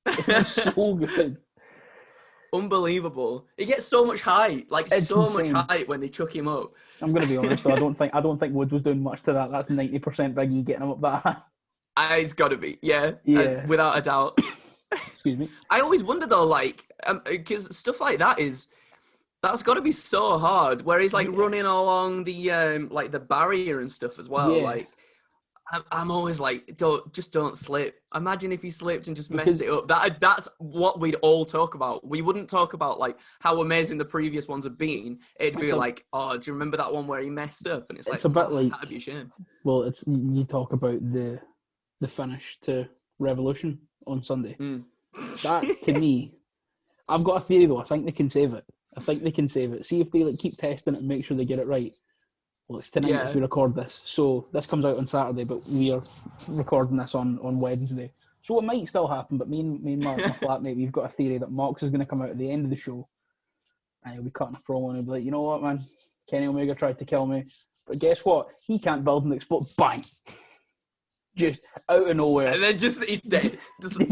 It was so good. Unbelievable. He gets so much height, like It's so insane. much height when they chuck him up. I'm going to be honest though, I don't think Woods was doing much to that. That's 90% Big E getting him up that high. It's got to be, yeah. Yeah. Without a doubt. Excuse me. I always wonder though, like, because stuff like that's got to be so hard. Where he's like running along the like the barrier and stuff as well. Yeah. Like, I'm always like, don't slip. Imagine if he slipped and just messed it up. That's what we'd all talk about. We wouldn't talk about like how amazing the previous ones have been. It'd be like, oh, do you remember that one where he messed up? And it's like, a bit like that'd be a shame. Well, it's you talk about the finish to Revolution on Sunday. That to me, I've got a theory though. I think they can save it. See if they like keep testing it and make sure they get it right. Well, it's tonight as we record this, so this comes out on Saturday, but we are recording this on Wednesday. So it might still happen, but me and my flatmate, we've got a theory that Mox is going to come out at the end of the show, and he'll be cutting a promo and he'll be like, you know what, man, Kenny Omega tried to kill me, but guess what? He can't build and explode. Bang! Just out of nowhere. And then he's dead.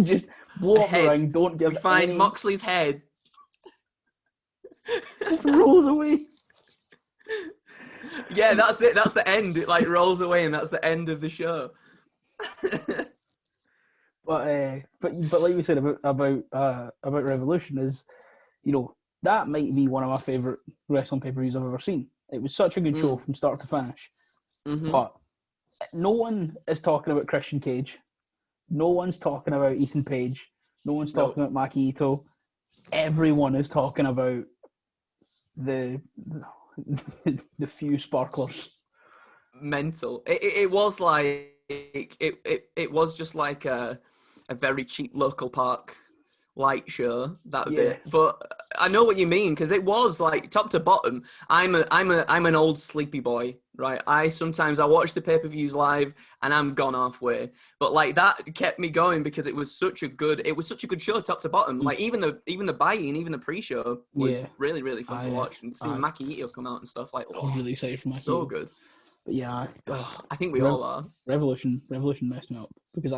Just blow up the ring, don't give We find any... Moxley's head. rolls away. Yeah, that's it. That's the end. It like rolls away, and that's the end of the show. But like we said about Revolution is, you know, that might be one of my favourite wrestling pay-per-views I've ever seen. It was such a good show from start to finish. Mm-hmm. But no one is talking about Christian Cage. No one's talking about Ethan Page. No one's talking about Maki Ito. Everyone is talking about the few sparklers. Mental. It was like it was just like a very cheap local park light show that bit. But I know what you mean, because it was like top to bottom. I'm an old sleepy boy, right? I watch the pay-per-views live and I'm gone halfway. But like that kept me going because it was such a good show top to bottom. Like even the buy-in, even the pre-show was really, really fun to watch, and seeing Maki Ito come out and stuff like I'm really excited for Maki so Ito. good. But yeah, I think we all are. Revolution messed me up because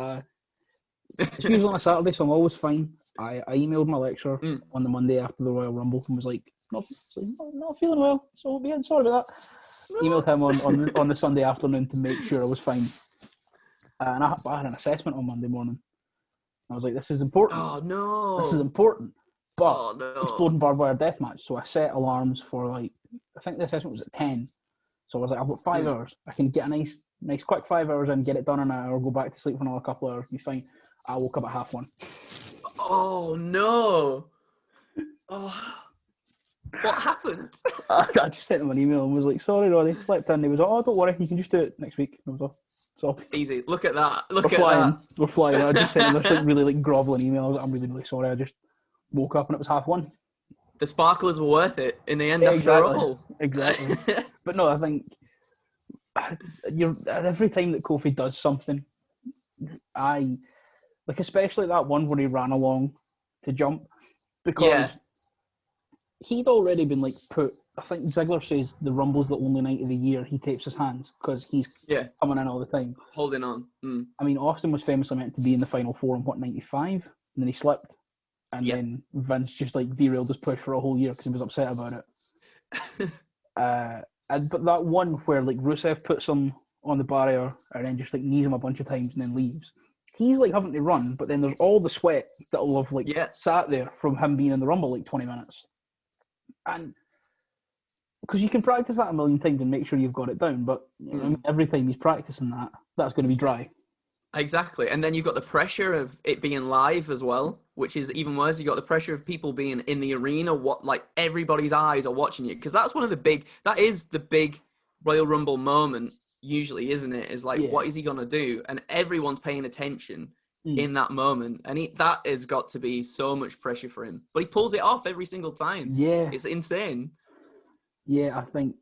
it's usually on a Saturday, so I'm always fine. I emailed my lecturer on the Monday after the Royal Rumble and was like, not feeling well, so yeah, sorry about that. Emailed him on the Sunday afternoon to make sure I was fine. And I had an assessment on Monday morning. I was like, this is important. Oh, no. This is important. But Exploding Barbed Wire Deathmatch. So I set alarms for like, I think the assessment was at 10. So I was like, I've got 5 hours. I can get a nice quick 5 hours in, get it done in an hour, go back to sleep for another couple of hours, be fine. I woke up at 1:30. Oh, no. Oh. What happened? I just sent him an email and was like, sorry, Roddy, slept in. He was like, oh, don't worry, you can just do it next week. And I was like, easy. Look at that. We're flying. I just sent him this like, really like grovelling email. I was like, I'm really, really sorry. I just woke up and it was 1:30. The sparklers were worth it in the end after all. Exactly. But no, I think every time that Kofi does something, especially that one where he ran along to jump, because he'd already been like put. I think Ziggler says the Rumble's the only night of the year he tapes his hands because he's coming in all the time, holding on. I mean, Austin was famously meant to be in the Final Four in 95, and then he slipped, and then Vince just like derailed his push for a whole year because he was upset about it. But that one where like Rusev puts him on the barrier and then just like knees him a bunch of times and then leaves. He's like having to run, but then there's all the sweat that'll have like sat there from him being in the Rumble like 20 minutes. And because you can practice that a million times and make sure you've got it down, but every time he's practicing that's going to be dry. Exactly. And then you've got the pressure of it being live as well, which is even worse. You've got the pressure of people being in the arena, like everybody's eyes are watching you. Because that's that is the big Royal Rumble moment, usually, isn't it? Is like, what is he going to do? And everyone's paying attention in that moment. And that has got to be so much pressure for him. But he pulls it off every single time. Yeah. It's insane. Yeah, I think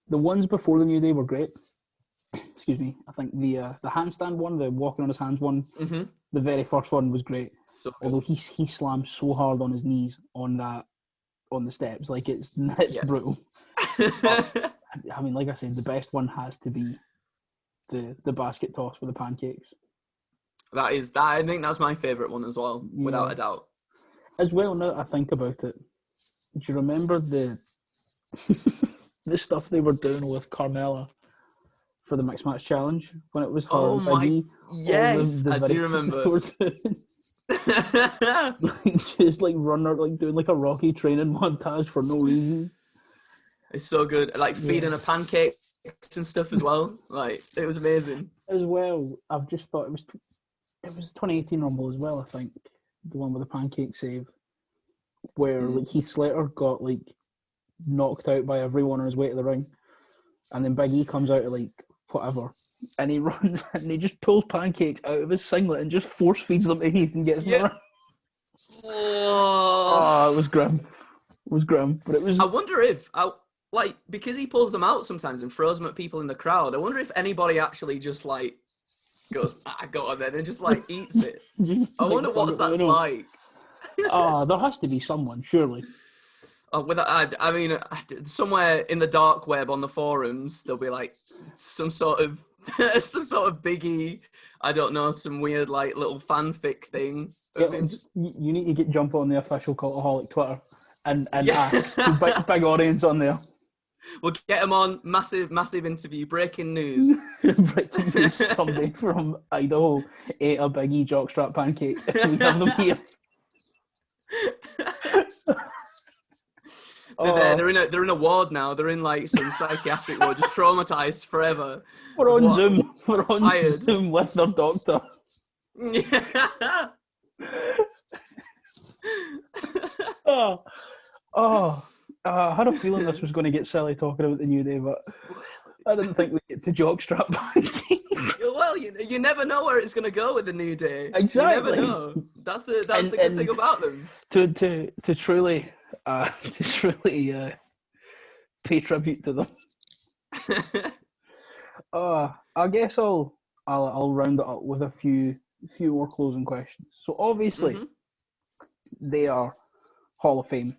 the ones before the New Day were great. Excuse me. I think the handstand one, the walking on his hands one, the very first one was great. So although he slammed so hard on his knees on the steps, like it's brutal. But, I mean, like I said, the best one has to be the basket toss for the pancakes. I think that's my favourite one as well, without a doubt. As well, now that I think about it, do you remember the the stuff they were doing with Carmella for the Mixed Match Challenge when it was her and Biggie? Yes, I do remember. Just like running, like doing like a Rocky training montage for no reason. It's so good. Like feeding a pancakes and stuff as well. Like, it was amazing. As well, I've just thought it was 2018 Rumble as well, I think. The one with the pancake save. Where like Heath Slater got like knocked out by everyone on his way to the ring. And then Big E comes out at like whatever. And he runs and he just pulls pancakes out of his singlet and just force feeds them to Heath and gets them. Oh, it was grim. But it was. I wonder if because he pulls them out sometimes and throws them at people in the crowd. I wonder if anybody actually just like goes, I got it then, and just like eats it. I wonder what that's like. There has to be someone, surely. I mean, somewhere in the dark web on the forums, there'll be like some sort of Biggie, I don't know, some weird like little fanfic thing. You need to jump on the official Cultaholic Twitter and ask. Big audience on there. We'll get him on. Massive interview. Breaking news. Breaking news. Somebody from Idaho ate a Big E jockstrap pancake. We have them here. They're in a ward now. They're in like some psychiatric ward, just traumatized forever. We're on Zoom. We're on Zoom with their doctor. Yeah. I had a feeling this was going to get silly talking about the New Day, but I didn't think we'd get to jockstrap pancakes. Well, you never know where it's going to go with the New Day. Exactly. You never know. That's the good thing about them. To truly pay tribute to them. I guess I'll round it up with a few more closing questions. So obviously, they are Hall of Fame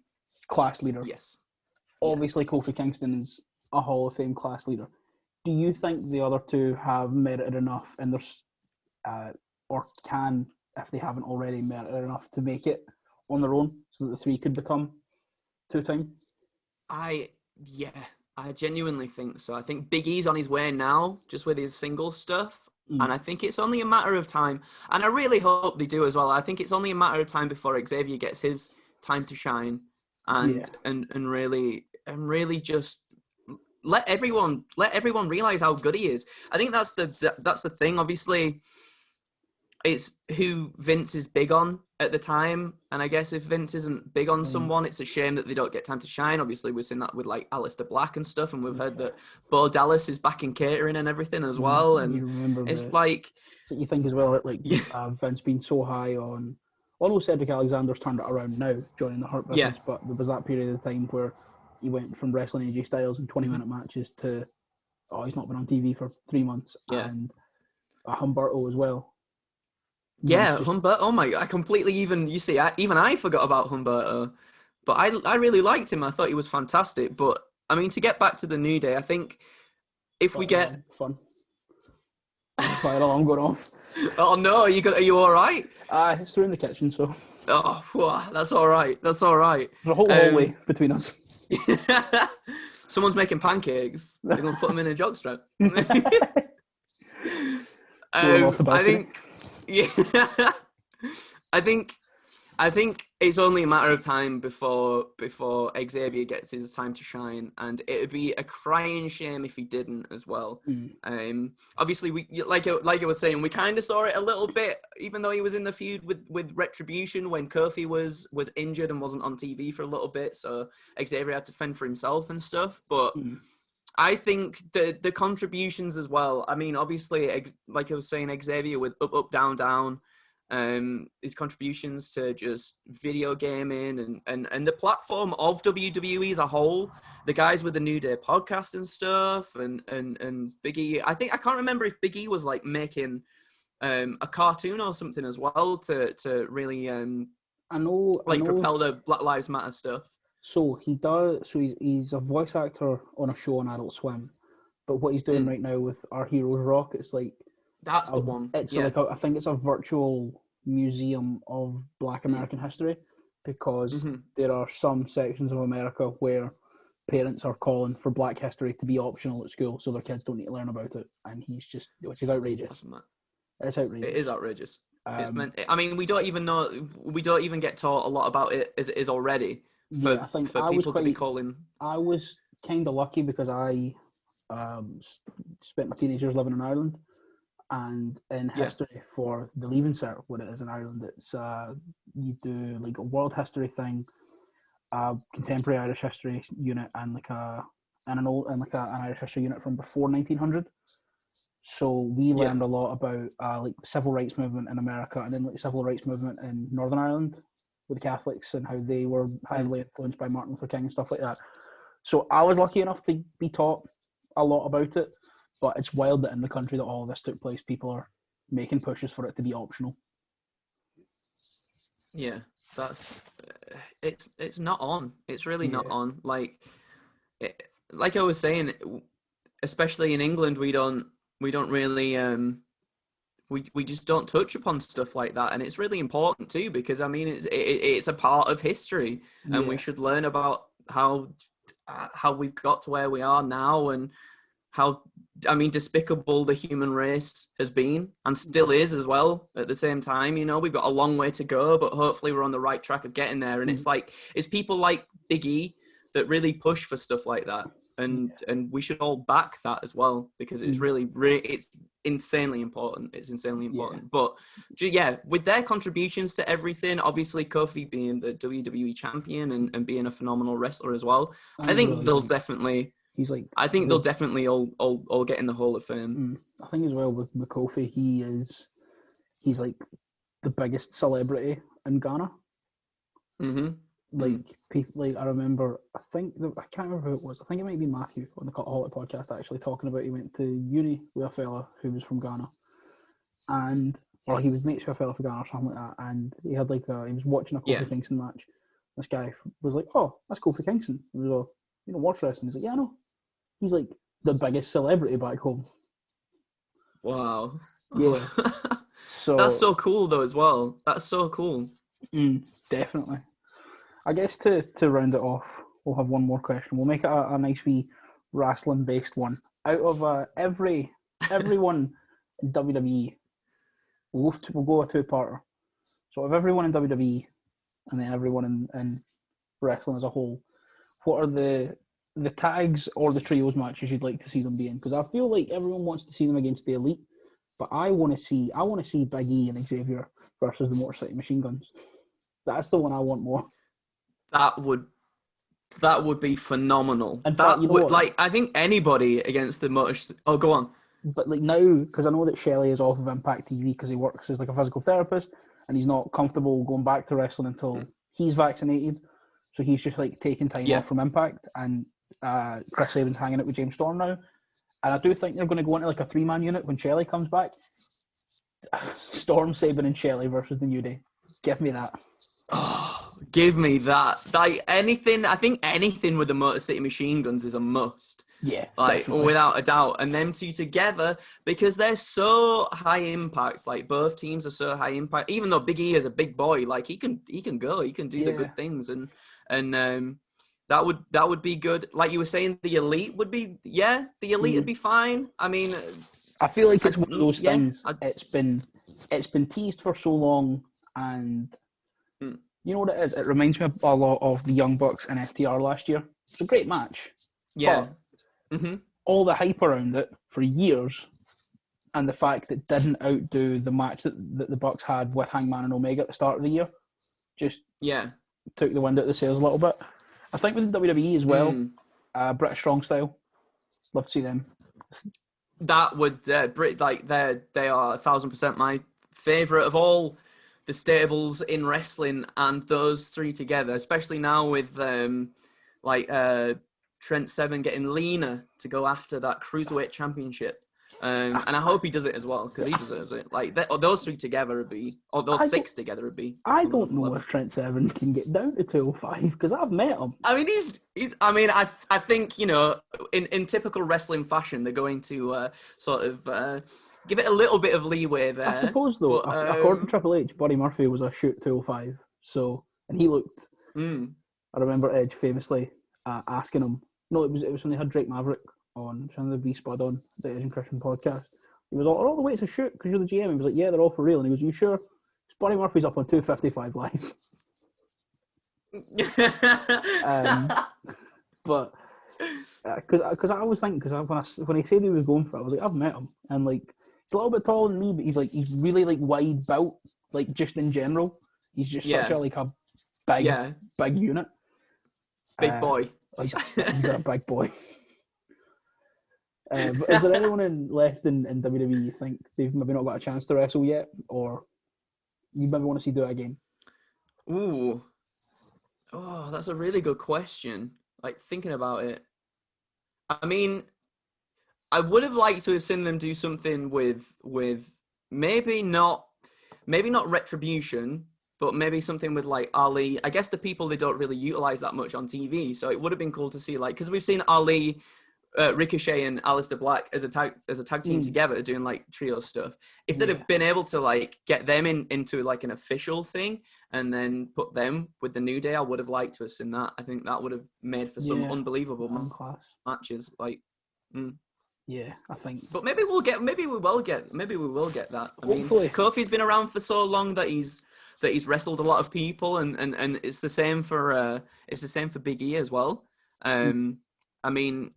class leader. Yes. Obviously, Kofi Kingston is a Hall of Fame class leader. Do you think the other two have merited enough in their, or can, if they haven't already, merited enough to make it on their own, so that the three could become two-time? I genuinely think so. I think Big E's on his way now, just with his singles stuff. And I think it's only a matter of time. And I really hope they do as well. I think it's only a matter of time before Xavier gets his time to shine, and really just let everyone realize how good he is. I think that's the thing. Obviously, it's who Vince is big on at the time, and I guess if Vince isn't big on someone, it's a shame that they don't get time to shine. Obviously, we've seen that with like Aleister Black and stuff, and we've heard that Bo Dallas is back in catering and everything as well. And you remember it's like you think as well that Vince being so high on. Although Cedric Alexander's turned it around now, joining the Hurt Business, but there was that period of time where he went from wrestling AJ Styles in 20-minute matches to, he's not been on TV for 3 months, and Humberto as well. Yeah, Humberto. Oh my! I completely even I forgot about Humberto, but I really liked him. I thought he was fantastic. But I mean, to get back to the New Day, I think if we get fun, fire alarm going off. Oh no! Are you all right? It's through in the kitchen, so. Oh, wow, that's all right. That's all right. There's a whole hallway between us. Someone's making pancakes. They're gonna put them in a jockstrap. I think I think it's only a matter of time before Xavier gets his time to shine, and it would be a crying shame if he didn't as well. Obviously, we like I was saying, we kind of saw it a little bit, even though he was in the feud with Retribution when Kofi was injured and wasn't on TV for a little bit, so Xavier had to fend for himself and stuff. But I think the contributions as well. I mean, obviously, like I was saying, Xavier with Up Up Down Down. His contributions to just video gaming and the platform of WWE as a whole, the guys with the New Day podcast and stuff, and Big E. I can't remember if Big E was like making a cartoon or something as well to really propel the Black Lives Matter stuff. So he does. So he's a voice actor on a show on Adult Swim, but what he's doing right now with Our Heroes Rock, it's like that's the one. It's like I think it's a virtual museum of Black American history, because there are some sections of America where parents are calling for Black history to be optional at school, so their kids don't need to learn about it, and which is outrageous. Awesome, it's outrageous. It is outrageous. I mean, we don't even get taught a lot about it as it is already. I think for people to be calling. I was kind of lucky because I spent my teenage years living in Ireland. And in history for the Leaving Cert, what it is in Ireland, it's you do like a world history thing, contemporary Irish history unit, and an Irish history unit from before 1900. So we learned a lot about like the civil rights movement in America, and then like the civil rights movement in Northern Ireland with the Catholics and how they were heavily influenced by Martin Luther King and stuff like that. So I was lucky enough to be taught a lot about it. But it's wild that in the country that all of this took place, people are making pushes for it to be optional. Yeah, it's not on. It's really not on. Like I was saying, especially in England, we don't really we just don't touch upon stuff like that, and it's really important too, because I mean it's a part of history, and we should learn about how we've got to where we are now, and how, I mean, despicable the human race has been and still is as well at the same time. You know, we've got a long way to go, but hopefully we're on the right track of getting there. And it's people like Big E that really push for stuff like that. And we should all back that as well, because it's really, it's insanely important. It's insanely important. But with their contributions to everything, obviously Kofi being the WWE champion and being a phenomenal wrestler as well, I think they'll definitely... I think they'll definitely all get in the Hall of Fame. I think as well with Kofi, he's like the biggest celebrity in Ghana. People, I remember, I can't remember who it was. I think it might be Matthew on the Cultaholic podcast actually talking about he went to uni with a fella who was from Ghana, or he was mates with a fella from Ghana or something like that, and he had he was watching a Kofi Kingston match. This guy was like, "Oh, that's Kofi Kingston." He was like, "You don't watch wrestling?" He's like, "Yeah, I know." He's like the biggest celebrity back home. Wow. Yeah. So that's so cool though as well. That's so cool. Definitely. I guess to round it off, we'll have one more question. We'll make it a nice wee wrestling based one. Out of everyone in WWE, we'll go a two-parter. So of everyone in WWE and then everyone in wrestling as a whole, what are the tags or the trios matches you'd like to see them be in? Because I feel like everyone wants to see them against the Elite, but I want to see Big E and Xavier versus the Motor City Machine Guns. That's the one I want more. That would be phenomenal. In fact, you know what? I think anybody against the Motor. Oh, go on. But now, because I know that Shelley is off of Impact TV because he works as a physical therapist, and he's not comfortable going back to wrestling until he's vaccinated. So he's just taking time off from Impact, and Chris Sabin's hanging out with James Storm now. And I do think they're going to go into a 3-man unit when Shelley comes back. Storm, Sabin, and Shelley versus the New Day. Give me that. Oh, give me that. Anything. I think anything with the Motor City Machine Guns is a must. Yeah, without a doubt. And them two together, because they're so high impact. Both teams are so high impact. Even though Big E is a big boy, he can go. He can do the good things, and that would be good. Like you were saying, the Elite would be would be fine. I mean, I feel like it's one of those things. It's been teased for so long, and You know what it is? It reminds me a lot of the Young Bucks and FTR last year. It's a great match. Yeah. But all the hype around it for years, and the fact that it didn't outdo the match that the Bucks had with Hangman and Omega at the start of the year, just took the wind out of the sails a little bit. I think with WWE as well, British Strong Style, love to see them. That would they are 1,000% my favorite of all the stables in wrestling, and those three together, especially now with Trent Seven getting leaner to go after that cruiserweight championship. And I hope he does it as well, because he deserves it. Like those three together would be, or those six together would be. I don't know if Trent Seven can get down to 205 because I've met him. I mean, he's. I mean, I think, you know, in typical wrestling fashion, they're going to sort of give it a little bit of leeway there. I suppose though, according to Triple H, Buddy Murphy was a shoot 205. So, and he looked. I remember Edge famously asking him. No, it was when they had Drake Maverick on, trying to be Spud on the Edge and Christian podcast. He was like, "Are all the weights a shoot because you're the GM?" He was like, "Yeah, they're all for real." And he goes, "You sure?" Buddy Murphy's up on 255 live. But because I was thinking, because when he said he was going for it, I was like, I've met him, and like he's a little bit taller than me, but he's really like wide built, like just in general. He's just such a big unit. Big boy. He's a big boy. But is there anyone left in WWE you think they've maybe not got a chance to wrestle yet, or you maybe want to see do it again? Oh, that's a really good question. Like, thinking about it, I mean, I would have liked to have seen them do something with maybe not Retribution, but maybe something with like Ali. I guess the people they don't really utilize that much on TV, so it would have been cool to see, like, because we've seen Ali, Ricochet and Aleister Black as a tag team together doing like trio stuff. If they'd have been able to like get them into like an official thing and then put them with the New Day, I would have liked to have seen that. I think that would have made for some unbelievable matches. Like, yeah, I think. But maybe we will get that. Hopefully. I mean, Kofi's been around for so long that he's wrestled a lot of people, and it's the same for Big E as well. I mean,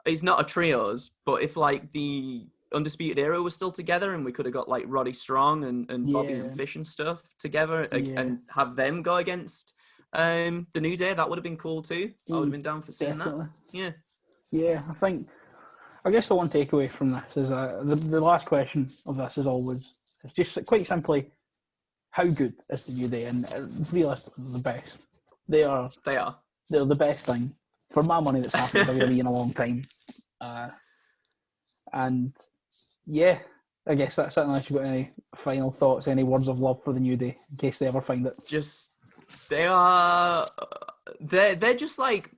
he's not a trios, but if like the Undisputed Era was still together and we could have got like Roddy Strong and Bobby and Fish and stuff together and have them go against the New Day, that would have been cool too. I would have been down for seeing that. Yeah. Yeah, I guess the one takeaway from this is the last question of this is always, it's just quite simply, how good is the New Day? And realistically, the best. They're the best thing. For my money, that's happened to WWE in a long time. And yeah, I guess that's it. Unless you've got any final thoughts, any words of love for the New Day, in case they ever find it. They're just like,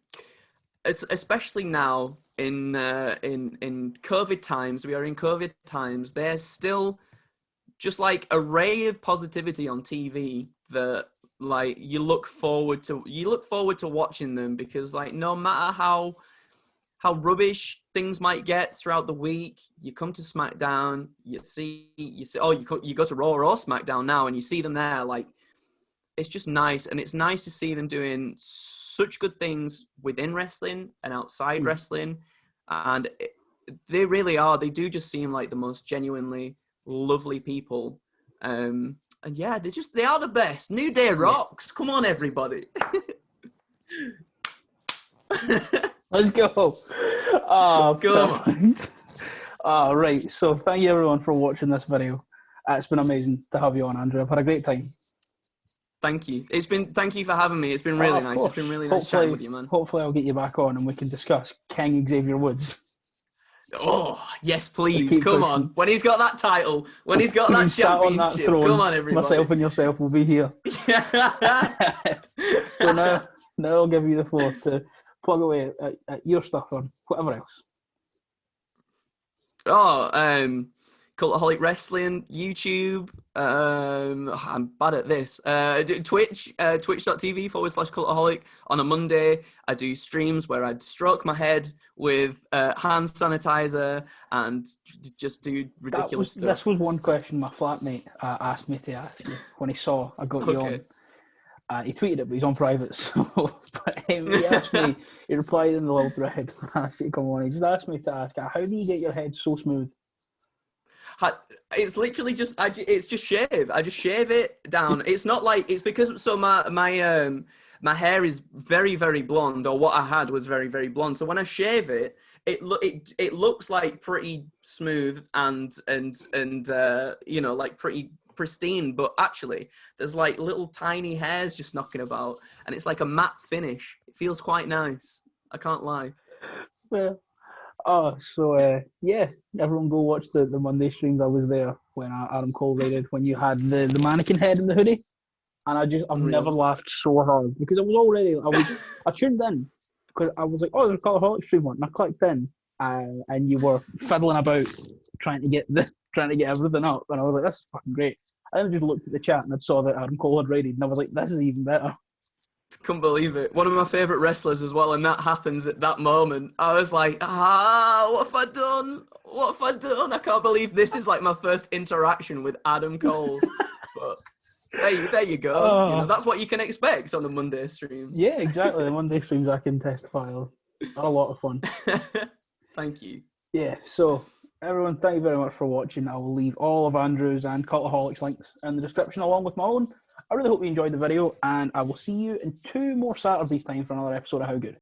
it's especially now in COVID times. We are in COVID times. They're still just like a ray of positivity on TV that, like, you look forward to watching them, because like no matter how rubbish things might get throughout the week, you come to SmackDown, you go to Raw or SmackDown now, and you see them there. Like, it's just nice, and it's nice to see them doing such good things within wrestling and outside wrestling, and they really are. They do just seem like the most genuinely lovely people. And yeah, they are the best. New Day rocks. Come on, everybody. Let's go. Oh, good. All right. So thank you everyone for watching this video. It's been amazing to have you on, Andrew. I've had a great time. Thank you. Thank you for having me. It's been really nice. It's been really nice chatting with you, man. Hopefully I'll get you back on and we can discuss King Xavier Woods. Oh, yes, please. Come on. When he's got that title, when he's got that championship, come on, everybody. Myself and yourself will be here. So now I'll give you the floor to plug away at your stuff on whatever else. Cultaholic Wrestling, YouTube. I'm bad at this. Twitch, twitch.tv/Cultaholic. On a Monday, I do streams where I stroke my head with hand sanitizer and just do ridiculous stuff. This was one question my flatmate asked me to ask you when he saw I got you on. He tweeted it, but he's on private. So, but he asked me. He replied in the little thread. I asked you to come on. He just asked me to ask, how do you get your head so smooth? It's literally just it's just shave. I just shave it down. It's not like it's because my hair is very, very blonde, or what I had was very, very blonde. So when I shave it, it looks like pretty smooth and like pretty pristine. But actually, there's like little tiny hairs just knocking about, and it's like a matte finish. It feels quite nice. I can't lie. Well, yeah, everyone go watch the Monday streams. I was there when Adam Cole raided, when you had the mannequin head in the hoodie, and I've never laughed so hard because I tuned in because I was like, oh, there's a Cultaholic stream one, and I clicked in, and you were fiddling about trying to get everything up, and I was like, this is fucking great. I then just looked at the chat and I saw that Adam Cole had raided, and I was like, this is even better. Couldn't believe it. One of my favourite wrestlers as well, and that happens at that moment. I was like, what have I done? What have I done? I can't believe this is like my first interaction with Adam Cole. But there you go. That's what you can expect on the Monday streams. Yeah, exactly. The Monday streams, I can testify of. They're a lot of fun. Thank you. Yeah, so everyone, thank you very much for watching. I will leave all of Andrew's and Cultaholic's links in the description along with my own. I really hope you enjoyed the video, and I will see you in 2 more Saturdays time for another episode of How Good.